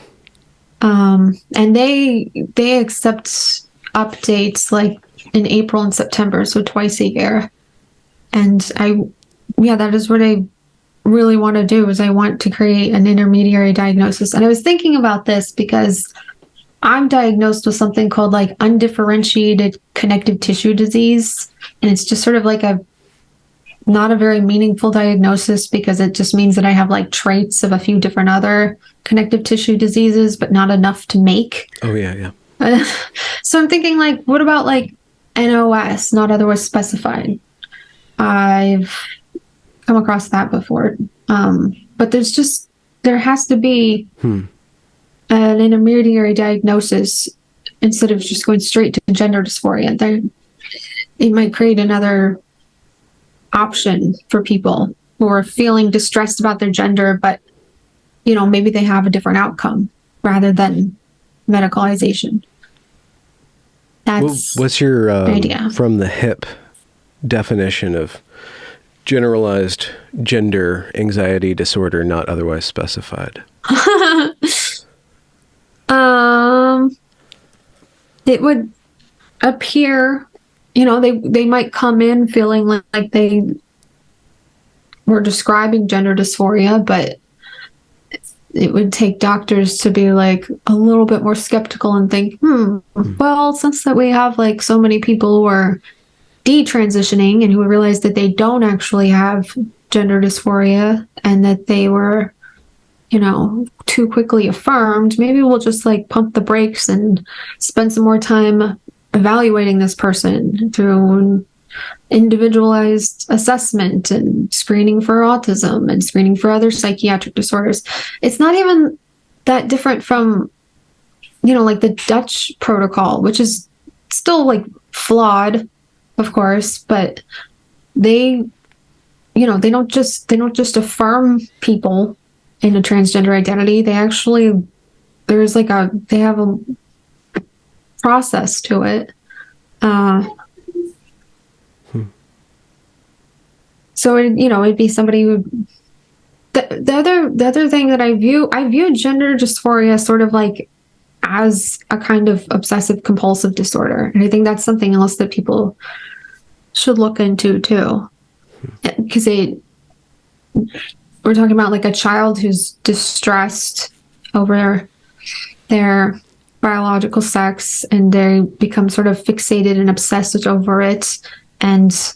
S2: And they accept updates like in April and September, so twice a year. And that is what I really want to do, is I want to create an intermediary diagnosis. And I was thinking about this because I'm diagnosed with something called like undifferentiated connective tissue disease. And it's just sort of like not a very meaningful diagnosis because it just means that I have like traits of a few different other connective tissue diseases, but not enough to make.
S1: Oh yeah.
S2: So I'm thinking like, what about like NOS, not otherwise specified? I've come across that before. But there has to be an intermediary diagnosis instead of just going straight to gender dysphoria. It might create another option for people who are feeling distressed about their gender, but maybe they have a different outcome rather than medicalization.
S1: What's your
S2: idea
S1: from the hip definition of generalized gender anxiety disorder not otherwise specified?
S2: It would appear, they might come in feeling like they were describing gender dysphoria, but it would take doctors to be like a little bit more skeptical and think, well, since that we have like so many people who are detransitioning and who realize that they don't actually have gender dysphoria and that they were, too quickly affirmed, maybe we'll just like pump the brakes and spend some more time evaluating this person through individualized assessment and screening for autism and screening for other psychiatric disorders. It's not even that different from, like the Dutch protocol, which is still like flawed of course, but they, they don't just affirm people in a transgender identity. They actually, they have a process to it. So it'd be somebody who. The other thing that I view gender dysphoria sort of like as a kind of obsessive compulsive disorder, and I think that's something else that people should look into too, because we're talking about like a child who's distressed over their biological sex, and they become sort of fixated and obsessed over it, and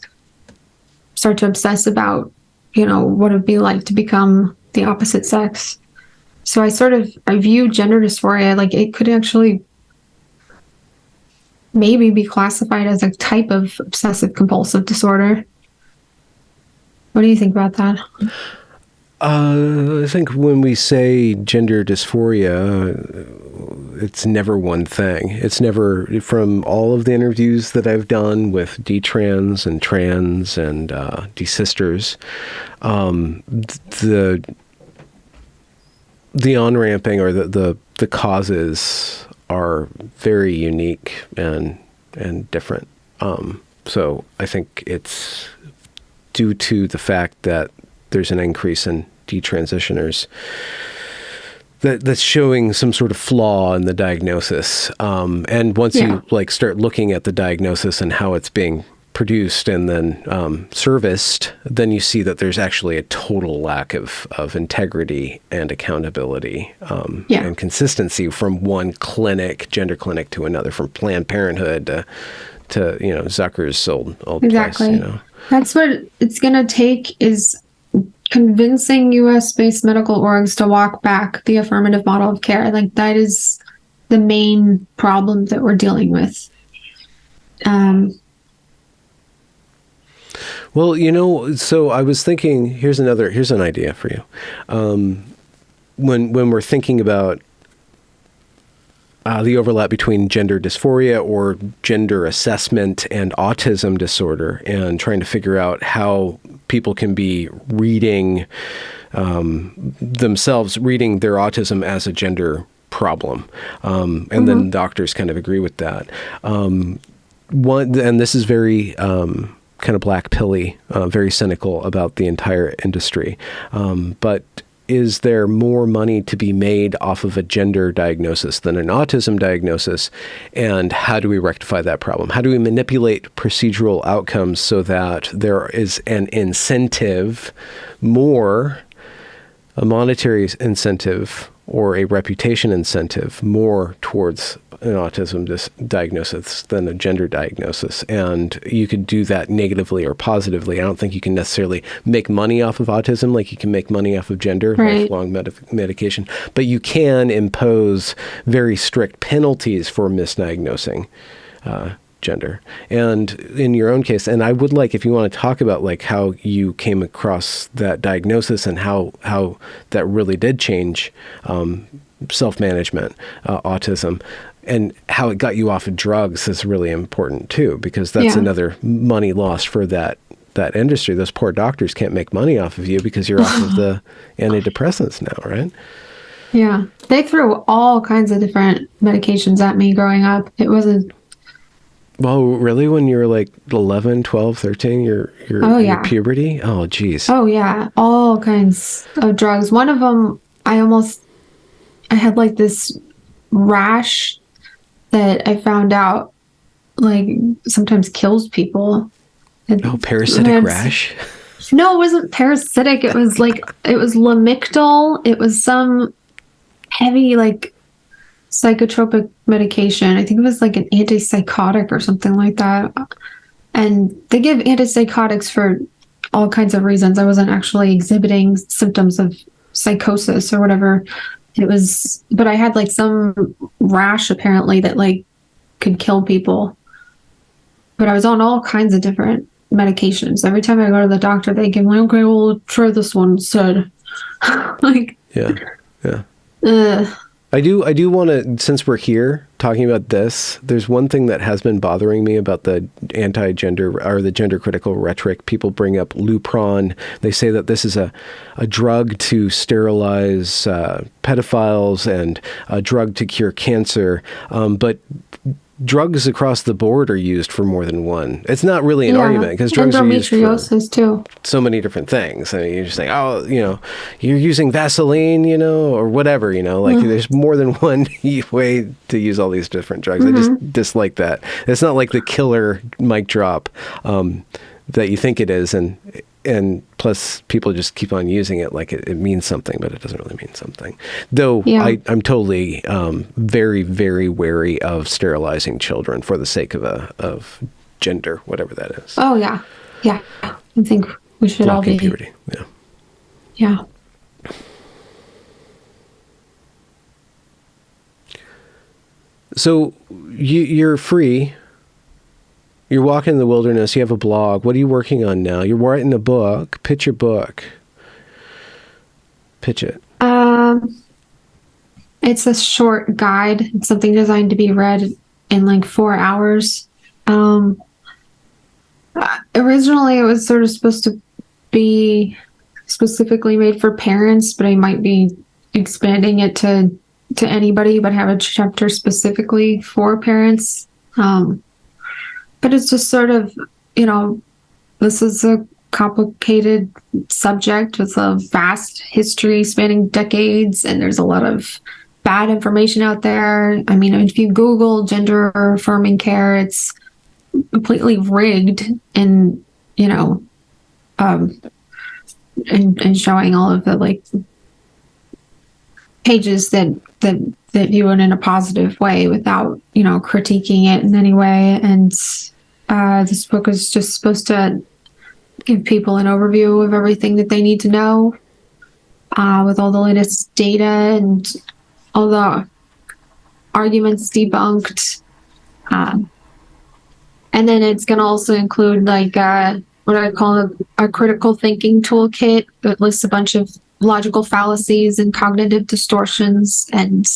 S2: start to obsess about what it'd be like to become the opposite sex. So I view gender dysphoria like it could actually maybe be classified as a type of obsessive compulsive disorder. What do you think about that?
S1: I think when we say gender dysphoria, it's never one thing. It's never, from all of the interviews that I've done with detrans and trans and desisters, the on-ramping or the causes are very unique and different. So I think it's due to the fact that there's an increase in detransitioners that's showing some sort of flaw in the diagnosis. And once you start looking at the diagnosis and how it's being produced and then serviced, then you see that there's actually a total lack of integrity and accountability and consistency from one gender clinic to another, from Planned Parenthood to Zucker's old
S2: exactly.
S1: place.
S2: That's what it's going to take, is convincing U.S.-based medical orgs to walk back the affirmative model of care. Like, that is the main problem that we're dealing with.
S1: Well, so I was thinking, here's an idea for you. When we're thinking about the overlap between gender dysphoria or gender assessment and autism disorder, and trying to figure out how people can be reading themselves, reading their autism as a gender problem. And then doctors kind of agree with that. And this is very kind of black pilly, very cynical about the entire industry. But is there more money to be made off of a gender diagnosis than an autism diagnosis? And how do we rectify that problem? How do we manipulate procedural outcomes so that there is an incentive, more a monetary incentive or a reputation incentive, more towards an autism diagnosis than a gender diagnosis? And you could do that negatively or positively. I don't think you can necessarily make money off of autism like you can make money off of gender, lifelong medication. But you can impose very strict penalties for misdiagnosing gender. And in your own case, and I would like, if you want to talk about like how you came across that diagnosis and how that really did change self-management, autism, and how it got you off of drugs is really important too, because that's another money lost for that industry. Those poor doctors can't make money off of you because you're off of the antidepressants now, right?
S2: Yeah. They threw all kinds of different medications at me growing up. It wasn't...
S1: Well, really? When you were like 11, 12, 13, your puberty? Oh, geez.
S2: Oh, yeah. All kinds of drugs. One of them, I had like this rash that I found out like sometimes kills people.
S1: Parasitic rash?
S2: No, it wasn't parasitic. It was Lamictal. It was some heavy like psychotropic medication. I think it was like an antipsychotic or something like that. And they give antipsychotics for all kinds of reasons. I wasn't actually exhibiting symptoms of psychosis or whatever. But I had like some rash apparently that like could kill people. But I was on all kinds of different medications. Every time I go to the doctor, they give me, okay, well, try this one instead. Like,
S1: yeah. I do want to, since we're here talking about this, there's one thing that has been bothering me about the anti-gender or the gender critical rhetoric. People bring up Lupron. They say that this is a drug to sterilize pedophiles and a drug to cure cancer. But drugs across the board are used for more than one. It's not really an argument because drugs are used for
S2: too.
S1: So many different things. I mean, you're just saying, oh, you're using Vaseline, or whatever, like there's more than one way to use all these different drugs. I just dislike that. It's not like the killer mic drop that you think it is. And plus, people just keep on using it like it means something, but it doesn't really mean something. Though I'm totally very, very wary of sterilizing children for the sake of gender, whatever that is.
S2: Oh, yeah. Yeah. I think we should all be.
S1: Puberty. Yeah.
S2: Yeah.
S1: So you're free. You're walking in the wilderness. You have a blog. What are you working on now? You're writing a book. Pitch your book. Pitch it.
S2: It's a short guide. It's something designed to be read in like 4 hours. Originally, it was sort of supposed to be specifically made for parents, but I might be expanding it to anybody, but have a chapter specifically for parents. But it's just sort of, this is a complicated subject with a vast history spanning decades, and there's a lot of bad information out there. I mean, if you Google gender affirming care, it's completely rigged and, and showing all of the pages that view it in a positive way without, critiquing it in any way. And this book is just supposed to give people an overview of everything that they need to know, with all the latest data and all the arguments debunked. And then it's going to also include what I call a critical thinking toolkit that lists a bunch of logical fallacies and cognitive distortions and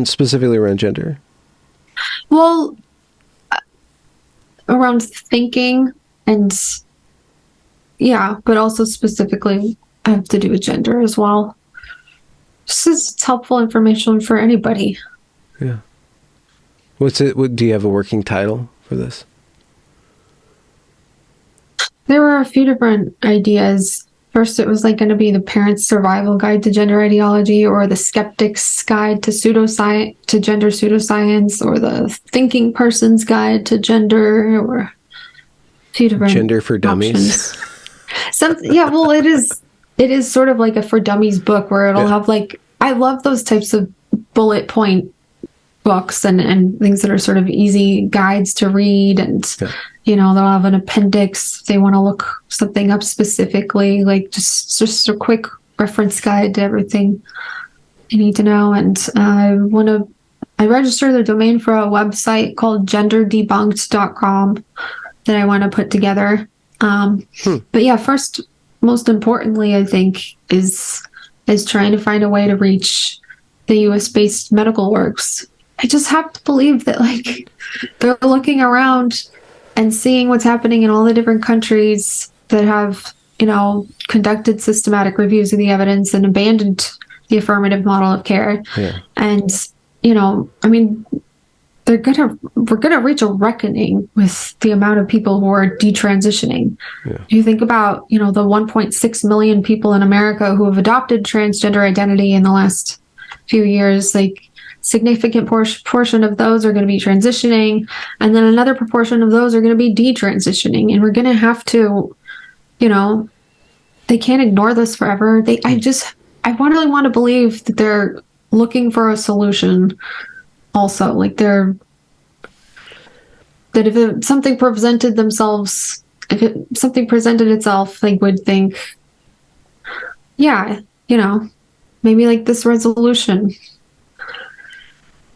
S1: specifically around gender.
S2: Well, around thinking and but also specifically have to do with gender as well. This is helpful information for anybody.
S1: Yeah. Do you have a working title for this?
S2: There were a few different ideas. First, it was going to be the Parent's Survival Guide to Gender Ideology, or the Skeptic's Guide to Gender Pseudoscience, or the Thinking Person's Guide to Gender, or a few different
S1: Gender for Dummies.
S2: It is sort of like a for dummies book where it'll have I love those types of bullet point books and things that are sort of easy guides to read, and they'll have an appendix if they want to look something up specifically, just a quick reference guide to everything you need to know. And I registered the domain for a website called genderdebunked.com that I want to put together. But first, most importantly, I think is trying to find a way to reach the US-based medical works. I just have to believe that they're looking around and seeing what's happening in all the different countries that have, conducted systematic reviews of the evidence and abandoned the affirmative model of care. Yeah. And, we're gonna reach a reckoning with the amount of people who are detransitioning. Yeah. You think about, the 1.6 million people in America who have adopted transgender identity in the last few years, significant portion of those are going to be transitioning, and then another proportion of those are going to be detransitioning, and we're going to have to, they can't ignore this forever. I really want to believe that they're looking for a solution. Also, that if something presented itself, they would think, maybe this resolution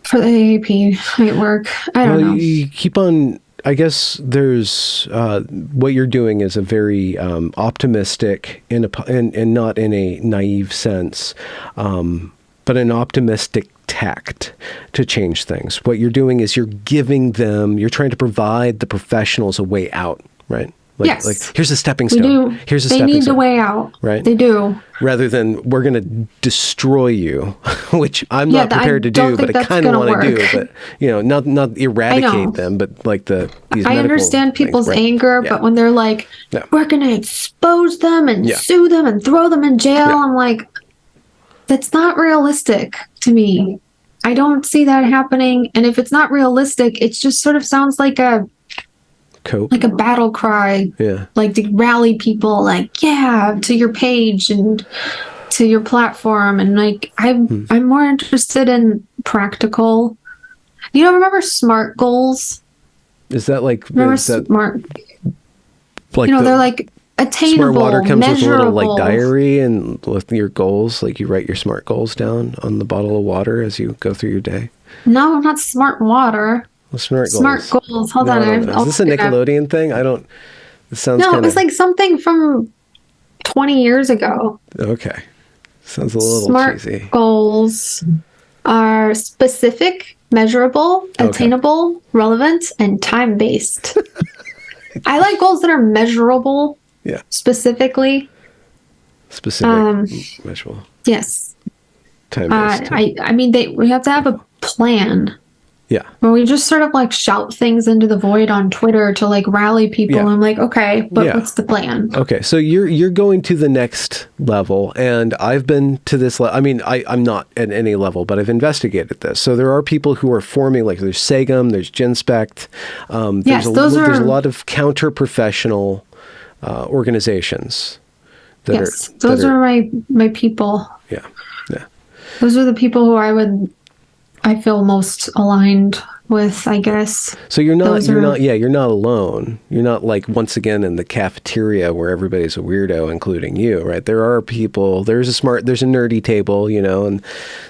S2: for the AAP might work. I don't know.
S1: You keep on, I guess there's, what you're doing is a very optimistic and not in a naive sense, but an optimistic tact to change things. What you're doing is you're trying to provide the professionals a way out, right?
S2: Yes.
S1: Here's a stepping stone. Here's a
S2: they
S1: stepping
S2: need
S1: stone.
S2: the way out.
S1: Right?
S2: They do.
S1: Rather than we're going to destroy you, which I'm not prepared to do, but I kind of want to do. But not eradicate them, but like these.
S2: I understand people's anger, but when they're like, we're going to expose them and sue them and throw them in jail, I'm like, that's not realistic to me. I don't see that happening. And if it's not realistic, it just sort of sounds like a battle cry, like to rally people, like to your page and to your platform, and like I'm more interested in practical. Remember SMART goals?
S1: Is that like
S2: SMART?
S1: Like
S2: they're like attainable,
S1: SMART water comes
S2: measurable.
S1: with a little like diary and with your goals, like you write your SMART goals down on the bottle of water as you go through your day.
S2: No, not SMART water.
S1: Well, SMART
S2: goals. Hold on.
S1: Is this a Nickelodeon thing? It sounds
S2: it was like something from 20 years ago.
S1: Okay. Sounds a little
S2: SMART
S1: cheesy.
S2: Goals are specific, measurable, attainable, relevant, and time-based. I like goals that are measurable.
S1: Yeah.
S2: Specifically.
S1: Measurable.
S2: Yes.
S1: Time-based.
S2: I mean, we have to have a plan.
S1: Yeah.
S2: Well, we just sort of like shout things into the void on Twitter to like rally people. Yeah. I'm like, okay, but what's the plan?
S1: Okay, so you're going to the next level, and I've been to this level. I mean, I'm not at any level, but I've investigated this. So there are people who are forming, like there's SAGM, there's GenSpect. There's a lot of counter-professional organizations.
S2: Those are my people.
S1: Yeah.
S2: Those are the people who I feel most aligned with, I guess.
S1: So you're not alone. You're not like once again in the cafeteria where everybody's a weirdo, including you, right? There are people, there's a nerdy table, and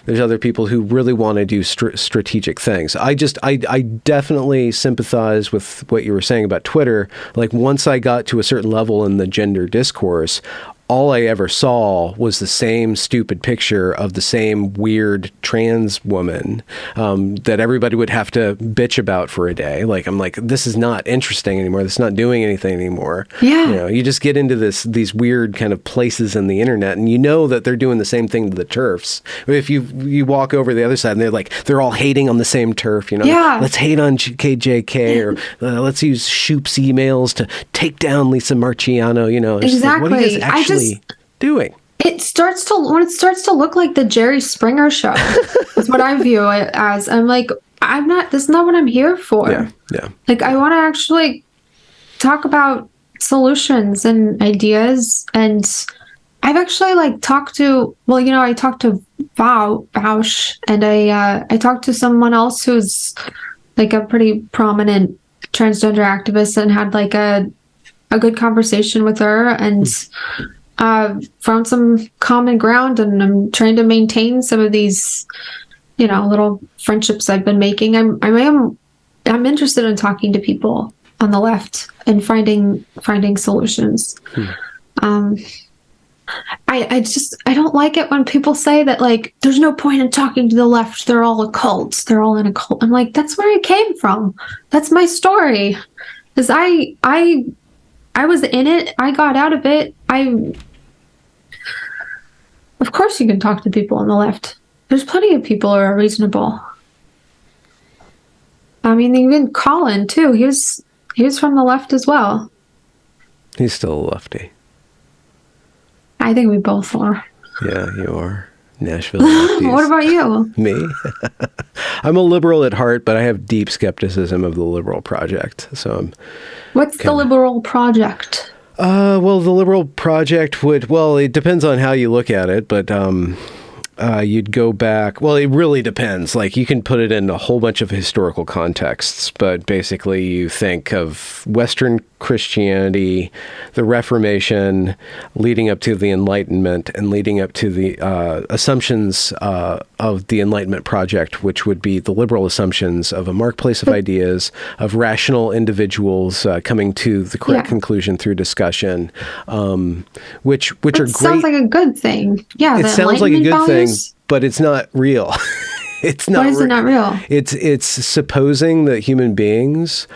S1: there's other people who really want to do strategic things. I definitely sympathize with what you were saying about Twitter. Like once I got to a certain level in the gender discourse, all I ever saw was the same stupid picture of the same weird trans woman that everybody would have to bitch about for a day. Like, I'm like, this is not interesting anymore. This is not doing anything anymore.
S2: Yeah.
S1: You just get into these weird kind of places in the internet, and you know that they're doing the same thing to the TERFs. If you walk over the other side, and they're all hating on the same TERF. Let's hate on KJK, or let's use Shoop's emails to take down Lisa Marciano.
S2: Exactly.
S1: Like, what are you guys actually doing?
S2: When it starts to look like the Jerry Springer show. That's what I view it as. I'm like, this is not what I'm here for.
S1: Yeah.
S2: Like, I want to actually talk about solutions and ideas. And I've actually talked to Vaush, and I talked to someone else who's like a pretty prominent transgender activist, and had like a good conversation with her, and found some common ground, and I'm trying to maintain some of these, little friendships I've been making. I'm interested in talking to people on the left and finding solutions. I don't like it when people say that there's no point in talking to the left. They're all a cult. They're all in a cult. I'm like, that's where I came from. That's my story. Because I was in it. I got out of it. Of course you can talk to people on the left. There's plenty of people who are reasonable. I mean, even Colin, too. He was from the left as well.
S1: He's still a lefty.
S2: I think we both are.
S1: Yeah, you are. Nashville lefties.
S2: What about you?
S1: Me? I'm a liberal at heart, but I have deep skepticism of the liberal project. So
S2: What's the liberal project?
S1: The liberal project it depends on how you look at it, but you'd go back. Well, it really depends. Like, you can put it in a whole bunch of historical contexts, but basically you think of Western Christianity, the Reformation, leading up to the Enlightenment, and leading up to the assumptions of the Enlightenment project, which would be the liberal assumptions of a marketplace of ideas, of rational individuals coming to the correct conclusion through discussion, which are great.
S2: Sounds like a good thing. Yeah,
S1: it sounds like a good thing, but it's not real. It's not.
S2: Why is it not real?
S1: It's supposing that human beings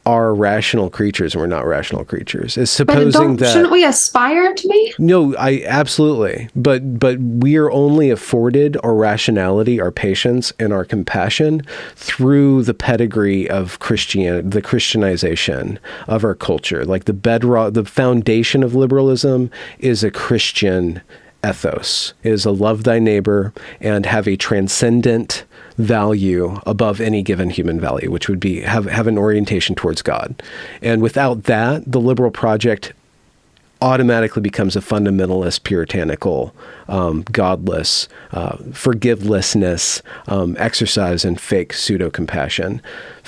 S1: are rational creatures and we're not rational creatures. It's supposing that
S2: shouldn't we aspire to be?
S1: No, I absolutely. But we are only afforded our rationality, our patience, and our compassion through the pedigree of Christianity, the Christianization of our culture. Like the bedrock, the foundation of liberalism is a Christian ethos, is a love thy neighbor and have a transcendent value above any given human value, which would be have an orientation towards God. And without that, the liberal project automatically becomes a fundamentalist, puritanical, godless, forgivelessness, exercise in fake pseudo-compassion.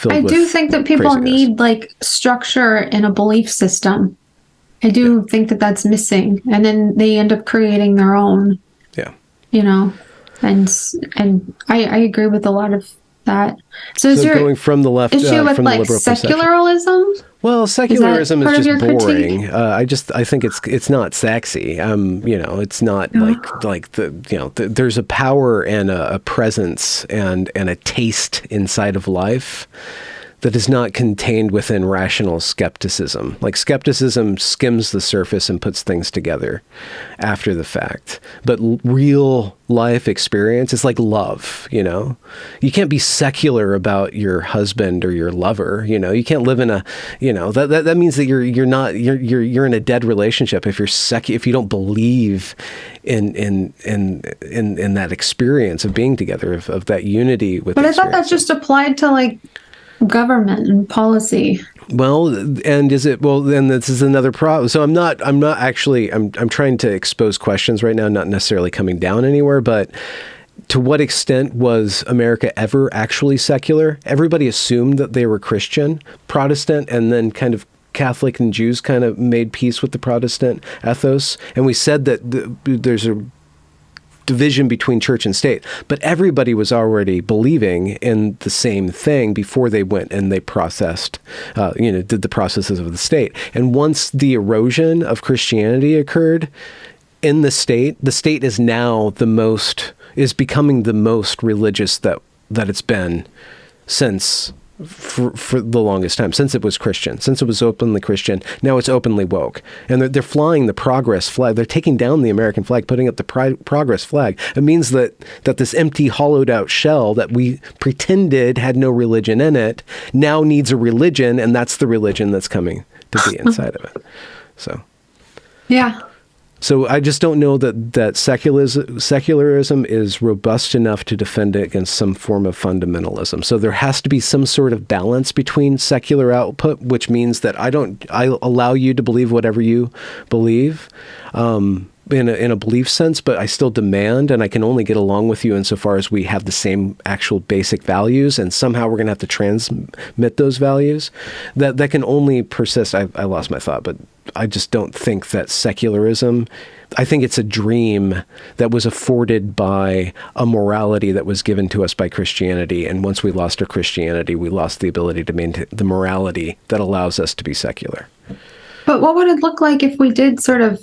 S2: I do think that people need like structure in a belief system. I do think that that's missing. And then they end up creating their own, and I agree with a lot of that. So is your
S1: going from the left
S2: issue with
S1: from
S2: like
S1: the liberal
S2: secularism?
S1: Well, secularism is just boring.
S2: Critique?
S1: I think it's not sexy. It's not like there's a power and a presence and a taste inside of life that is not contained within rational skepticism. Like skepticism skims the surface and puts things together after the fact. But real life experience is like love, You can't be secular about your husband or your lover, You can't live in a, that means that you're in a dead relationship if if you don't believe in that experience of being together, of that unity with.
S2: But I thought that just applied to like government and policy.
S1: Well, and is it, well, then this is another problem. So I'm trying to expose questions right now, not necessarily coming down anywhere, but to what extent was America ever actually secular? Everybody assumed that they were Christian, Protestant, and then kind of Catholic and Jews kind of made peace with the Protestant ethos. And we said that there's a division between church and state, but everybody was already believing in the same thing before they went and they processed, did the processes of the state. And once the erosion of Christianity occurred in the state is now is becoming the most religious that it's been since for the longest time, since it was Christian, since it was openly Christian. Now it's openly woke. And they're flying the progress flag. They're taking down the American flag, putting up the progress flag. It means that this empty, hollowed out shell that we pretended had no religion in it now needs a religion, and that's the religion that's coming to be inside of it. So,
S2: yeah.
S1: So I just don't know that secularism is robust enough to defend it against some form of fundamentalism. So there has to be some sort of balance between secular output, which means that I allow you to believe whatever you believe in a belief sense, but I still demand, and I can only get along with you insofar as we have the same actual basic values, and somehow we're going to have to transmit those values. That can only persist. I lost my thought, but I just don't think that secularism, I think it's a dream that was afforded by a morality that was given to us by Christianity. And once we lost our Christianity, we lost the ability to maintain the morality that allows us to be secular.
S2: But what would it look like if we did sort of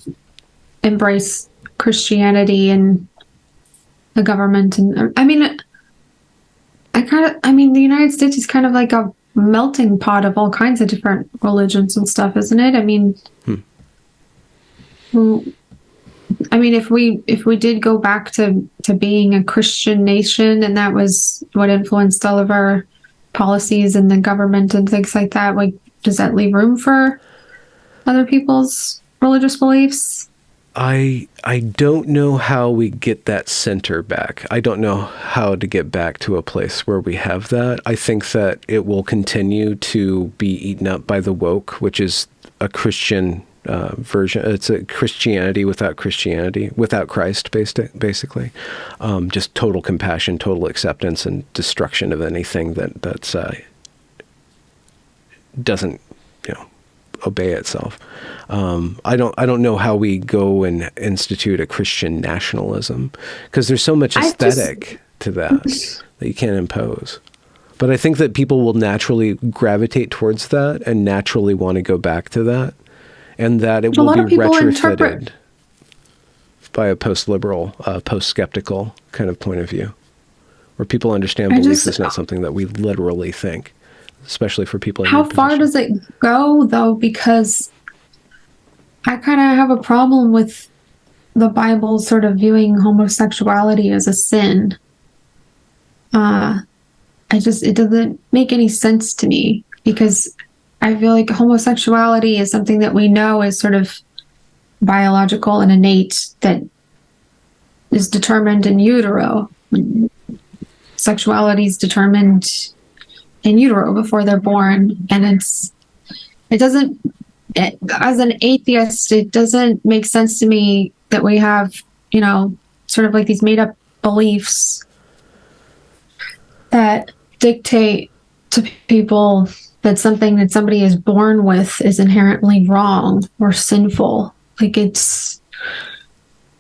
S2: embrace Christianity and the government? And the United States is kind of like a melting pot of all kinds of different religions and stuff, isn't it? If we did go back to being a Christian nation, and that was what influenced all of our policies and the government and things like that, like, does that leave room for other people's religious beliefs?
S1: I don't know how we get that center back. I don't know how to get back to a place where we have that. I think that it will continue to be eaten up by the woke, which is a Christian version. It's a Christianity, without Christ, basically. Just total compassion, total acceptance, and destruction of anything that's doesn't, obey itself. I don't know how we go and institute a Christian nationalism, because there's so much aesthetic to that you can't impose. But I think that people will naturally gravitate towards that and naturally want to go back to that, and that it will be retrofitted by a post-liberal, post-skeptical kind of point of view. Or people understand belief is not something that we literally think, especially for people in
S2: how
S1: your
S2: far
S1: position.
S2: does it go, though? Because I kind of have a problem with the Bible sort of viewing homosexuality as a sin. It doesn't make any sense to me, because I feel like homosexuality is something that we know is sort of biological and innate, that is determined in utero. Sexuality is determined in utero before they're born, and as an atheist, it doesn't make sense to me that we have, sort of like these made up beliefs that dictate to people that something that somebody is born with is inherently wrong or sinful. Like,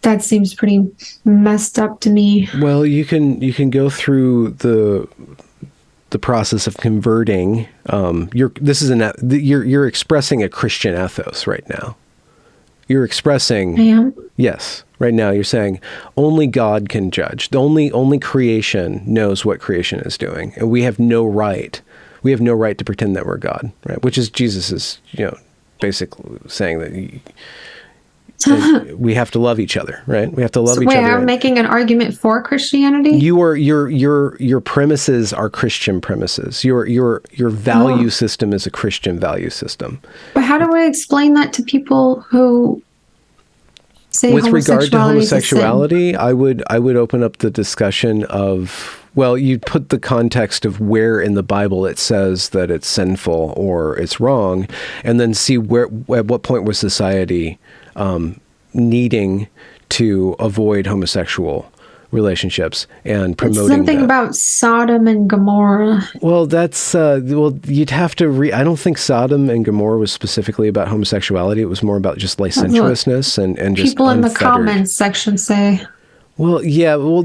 S2: that seems pretty messed up to me.
S1: Well, you can go through the process of converting. You're expressing a Christian ethos right now. You're expressing.
S2: I am?
S1: Yes. Right now you're saying only God can judge. Only creation knows what creation is doing. And we have no right. We have no right to pretend that we're God, right? Which is Jesus's, basically saying that we have to love each other, right? We have to love each other.
S2: Wait, I'm making an argument for Christianity?
S1: Your premises are Christian premises. Your value system is a Christian value system.
S2: But how do I explain that to people who say
S1: with regard to
S2: homosexuality,
S1: I would open up the discussion of, well, you put the context of where in the Bible it says that it's sinful or it's wrong, and then see at what point was society needing to avoid homosexual relationships and promoting
S2: something
S1: that.
S2: About Sodom and Gomorrah.
S1: Well, that's you'd have to I don't think Sodom and Gomorrah was specifically about homosexuality. It was more about just licentiousness and just
S2: people in
S1: unfettered.
S2: the comments section say.
S1: Well, yeah. Well,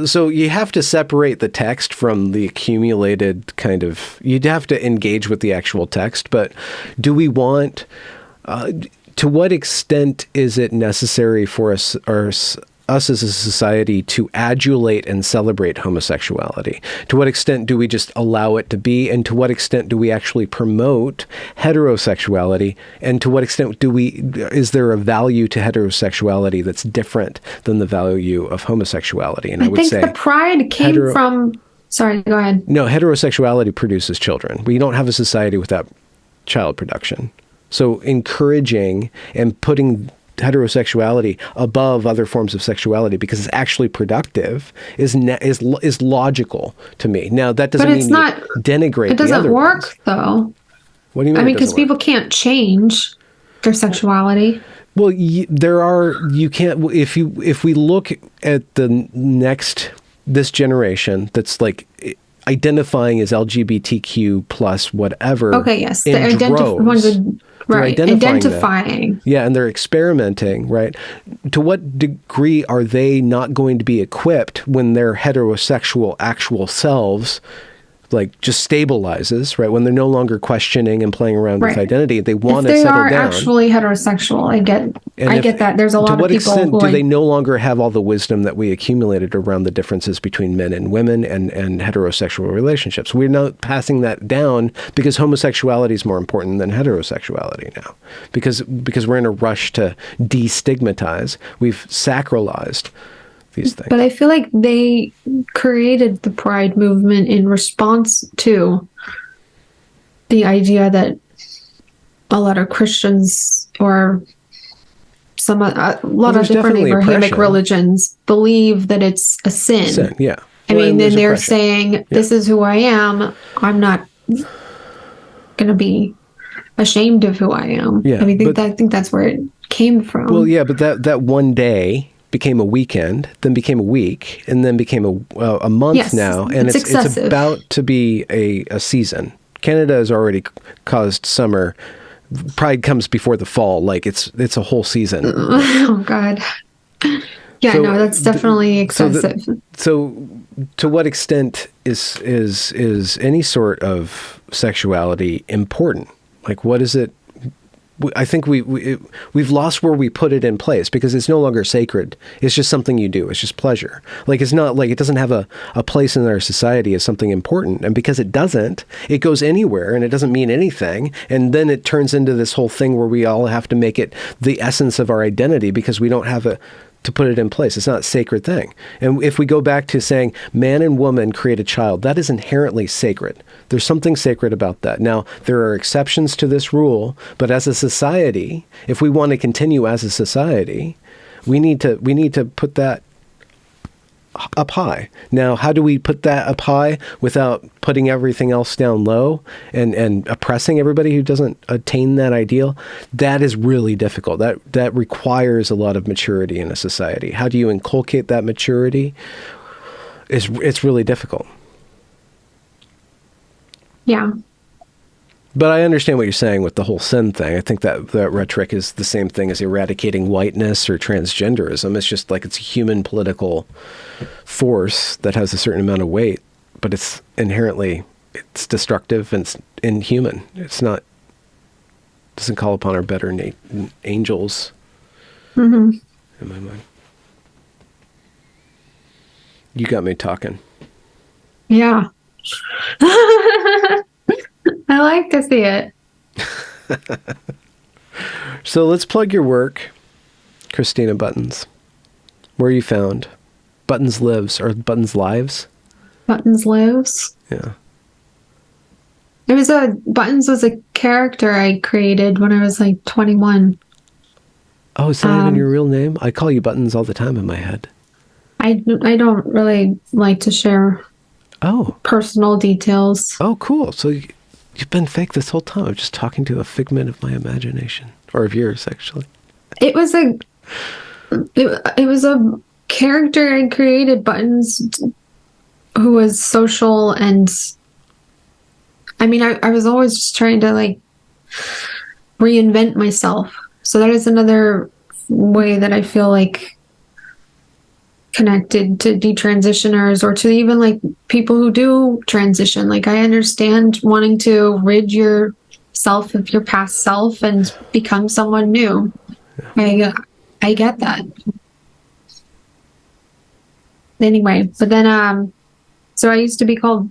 S1: so you have to separate the text from the accumulated kind of. You'd have to engage with the actual text, but do we want? To what extent is it necessary for us as a society to adulate and celebrate homosexuality? To what extent do we just allow it to be? And to what extent do we actually promote heterosexuality? And to what extent is there a value to heterosexuality that's different than the value of homosexuality? And I would say
S2: the pride came from, sorry, go ahead.
S1: No, heterosexuality produces children. We don't have a society without child production. So encouraging and putting heterosexuality above other forms of sexuality because it's actually productive is logical to me. Now, that doesn't mean denigrate the other ones. It doesn't work,
S2: though.
S1: What do you mean?
S2: I mean, because people can't change their sexuality.
S1: Well, you can't, if we look at this generation that's like identifying as LGBTQ plus whatever.
S2: Okay, yes. Identifying.
S1: Yeah, and they're experimenting, right? To what degree are they not going to be equipped when their heterosexual actual selves like just stabilizes, right? When they're no longer questioning and playing around with identity, they want to settle down.
S2: If they are actually heterosexual, I get that. There's a lot of people.
S1: To what extent do they no longer have all the wisdom that we accumulated around the differences between men and women and heterosexual relationships? We're not passing that down because homosexuality is more important than heterosexuality now. Because we're in a rush to destigmatize. We've sacralized these things.
S2: But I feel like they created the Pride movement in response to the idea that a lot of Christians or a lot of different Abrahamic religions believe that it's a sin.
S1: Yeah.
S2: I mean, then they're saying, this is who I am. I'm not going to be ashamed of who I am.
S1: Yeah,
S2: I think that's where it came from.
S1: Well, yeah, but that one day became a weekend, then became a week, and then became a month now, and it's about to be a season. Canada has already caused summer. Pride comes before the fall, like it's a whole season.
S2: Oh God. Yeah, so, no, that's definitely excessive.
S1: So to what extent is any sort of sexuality important? Like, what is it? I think we've lost where we put it in place, because it's no longer sacred. It's just something you do. It's just pleasure. Like, it's not like, it doesn't have a place in our society as something important. And because it doesn't, it goes anywhere and it doesn't mean anything. And then it turns into this whole thing where we all have to make it the essence of our identity because we don't have to put it in place. It's not a sacred thing. And if we go back to saying man and woman create a child, that is inherently sacred. There's something sacred about that. Now, there are exceptions to this rule, but as a society, if we want to continue as a society, we need to put that up high. Now, how do we put that up high without putting everything else down low and oppressing everybody who doesn't attain that ideal? That is really difficult. That requires a lot of maturity in a society. How do you inculcate that maturity? It's really difficult.
S2: Yeah.
S1: But I understand what you're saying with the whole sin thing. I think that rhetoric is the same thing as eradicating whiteness or transgenderism. It's just like it's a human political force that has a certain amount of weight, but it's inherently, it's destructive and it's inhuman. It's not, doesn't call upon our better angels in my mind. You got me talking.
S2: Yeah. I like to see it.
S1: So let's plug your work, Christina Buttons. Where are you found? Buttons Lives, or Buttons Lives?
S2: Buttons Lives.
S1: Yeah.
S2: Buttons was a character I created when I was like 21.
S1: Oh, is that even your real name? I call you Buttons all the time in my head.
S2: I don't really like to share personal details.
S1: Oh, cool. So you've been fake this whole time. I'm just talking to a figment of my imagination, or of yours, actually. It was
S2: a character I created, Buttons, who was social, and I mean, I was always just trying to like reinvent myself. So that is another way that I feel like connected to detransitioners, or to even like people who do transition. Like, I understand wanting to rid yourself of your past self and become someone new. I get that. Anyway, but then so I used to be called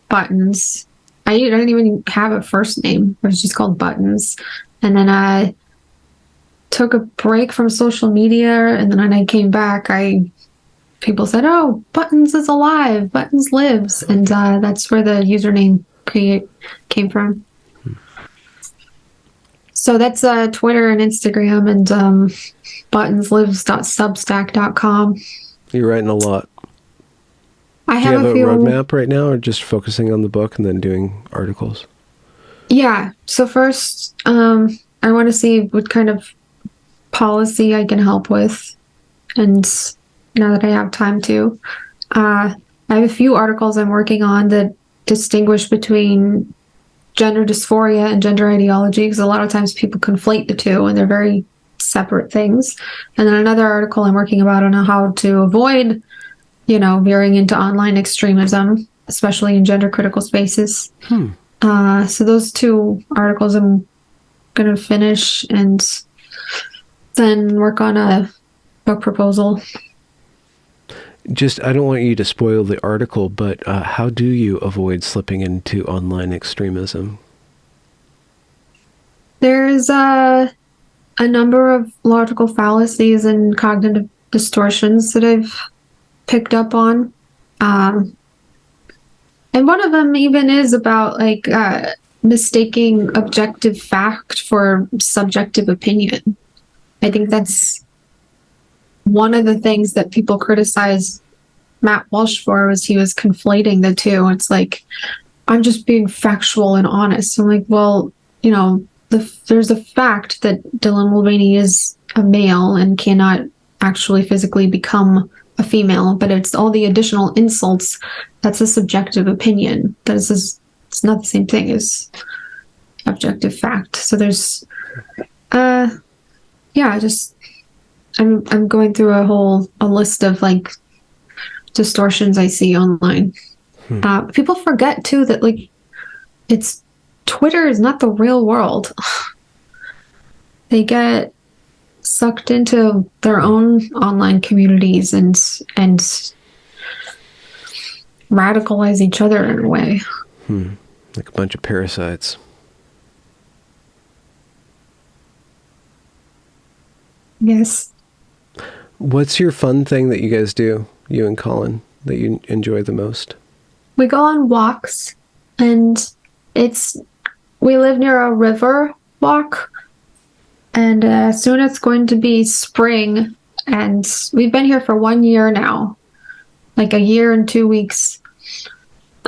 S2: Buttons. I didn't even have a first name. I was just called Buttons. And then I took a break from social media, and then when I came back, people said, "Oh, Buttons is alive. Buttons lives," and that's where the username came from. So that's Twitter and Instagram, and buttonslives.substack.com.
S1: You're writing a lot.
S2: Do you
S1: have a roadmap right now, or just focusing on the book and then doing articles?
S2: Yeah. So first, I want to see what kind of policy I can help with, and now that I have time to. I have a few articles I'm working on that distinguish between gender dysphoria and gender ideology, because a lot of times people conflate the two and they're very separate things. And then another article I'm working about on how to avoid, veering into online extremism, especially in gender critical spaces. So those two articles I'm going to finish, and then work on a book proposal.
S1: I don't want you to spoil the article, but how do you avoid slipping into online extremism?
S2: There's a number of logical fallacies and cognitive distortions that I've picked up on. And one of them even is about like mistaking objective fact for subjective opinion. I think that's one of the things that people criticize Matt Walsh for, was he was conflating the two. It's like, I'm just being factual and honest. I'm like, well, there's a fact that Dylan Mulvaney is a male and cannot actually physically become a female, but it's all the additional insults. That's a subjective opinion. It's not the same thing as objective fact. So there's, I'm going through a list of like distortions I see online. People forget too that like Twitter is not the real world. they get sucked into their own online communities and radicalize each other in a way.
S1: Like a bunch of parasites.
S2: Yes.
S1: What's your fun thing that you guys do, you and Colin, that you enjoy the most?
S2: We go on walks, and we live near a river walk, and soon it's going to be spring, and we've been here for 1 year now, like a year and 2 weeks.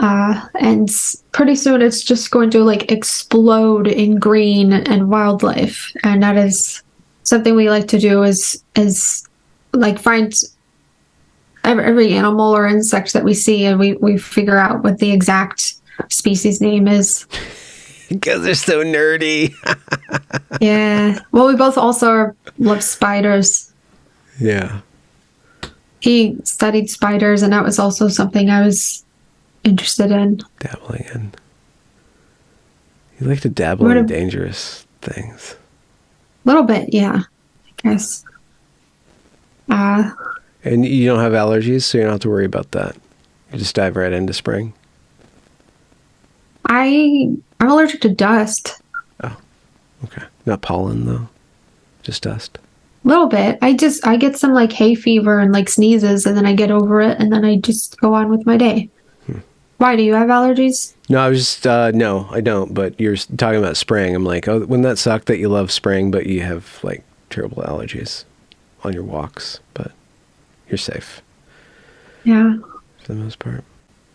S2: And pretty soon it's just going to like explode in green and wildlife. And that is something we like to do is like find every animal or insect that we see, and we figure out what the exact species name is.
S1: Because they're so nerdy.
S2: Yeah. Well, we both also love spiders.
S1: Yeah.
S2: He studied spiders, and that was also something I was interested in.
S1: Dabbling in. You like to dabble in dangerous things.
S2: A little bit, yeah, I guess.
S1: And you don't have allergies, so you don't have to worry about that. You just dive right into spring.
S2: I'm allergic to dust.
S1: Oh, okay. Not pollen, though. Just dust.
S2: A little bit. I get some like hay fever and like sneezes, and then I get over it, and then I just go on with my day. Why, do you have allergies?
S1: No, I was just, no, I don't. But you're talking about spring. I'm like, oh, wouldn't that suck that you love spring, but you have like terrible allergies on your walks? But you're safe.
S2: Yeah.
S1: For the most part.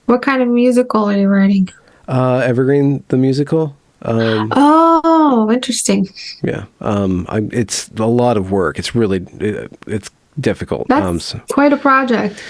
S2: What kind of musical are you writing?
S1: Evergreen, the musical.
S2: Oh, interesting.
S1: Yeah. It's a lot of work. It's really, it's difficult.
S2: That's quite a project.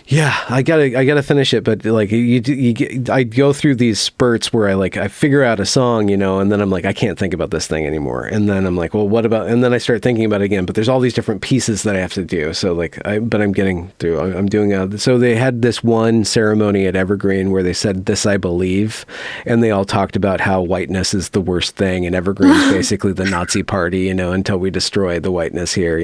S1: Yeah, I gotta finish it, but like I go through these spurts where I figure out a song, and then I'm like, I can't think about this thing anymore, and then I'm like, well, what about? And then I start thinking about it again, but there's all these different pieces that I have to do. So but I'm getting through. I'm doing so they had this one ceremony at Evergreen where they said "This I Believe," and they all talked about how whiteness is the worst thing, and Evergreen is basically the Nazi party, until we destroy the whiteness here,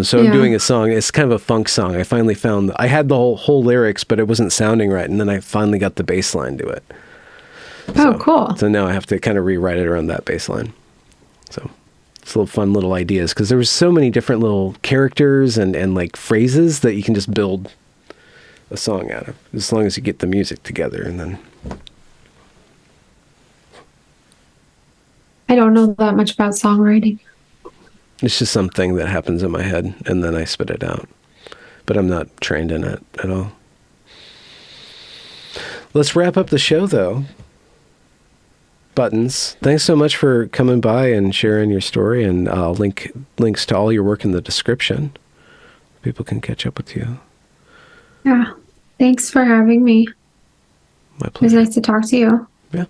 S1: So I'm doing a song. It's kind of a funk song. I finally found I had the whole lyrics, but it wasn't sounding right, and then I finally got the bass line to it.
S2: Oh, cool.
S1: So now I have to kind of rewrite it around that bass line. So it's little fun little ideas, because there was so many different little characters and like phrases that you can just build a song out of, as long as you get the music together. And then
S2: I don't know that much about songwriting.
S1: it's just something that happens in my head, and then I spit it out. But I'm not trained in it at all. Let's wrap up the show, though. Buttons, thanks so much for coming by and sharing your story, and I'll link links to all your work in the description. People can catch up with you.
S2: Yeah. Thanks for having me.
S1: My pleasure.
S2: It was nice to talk to you.
S1: Yeah.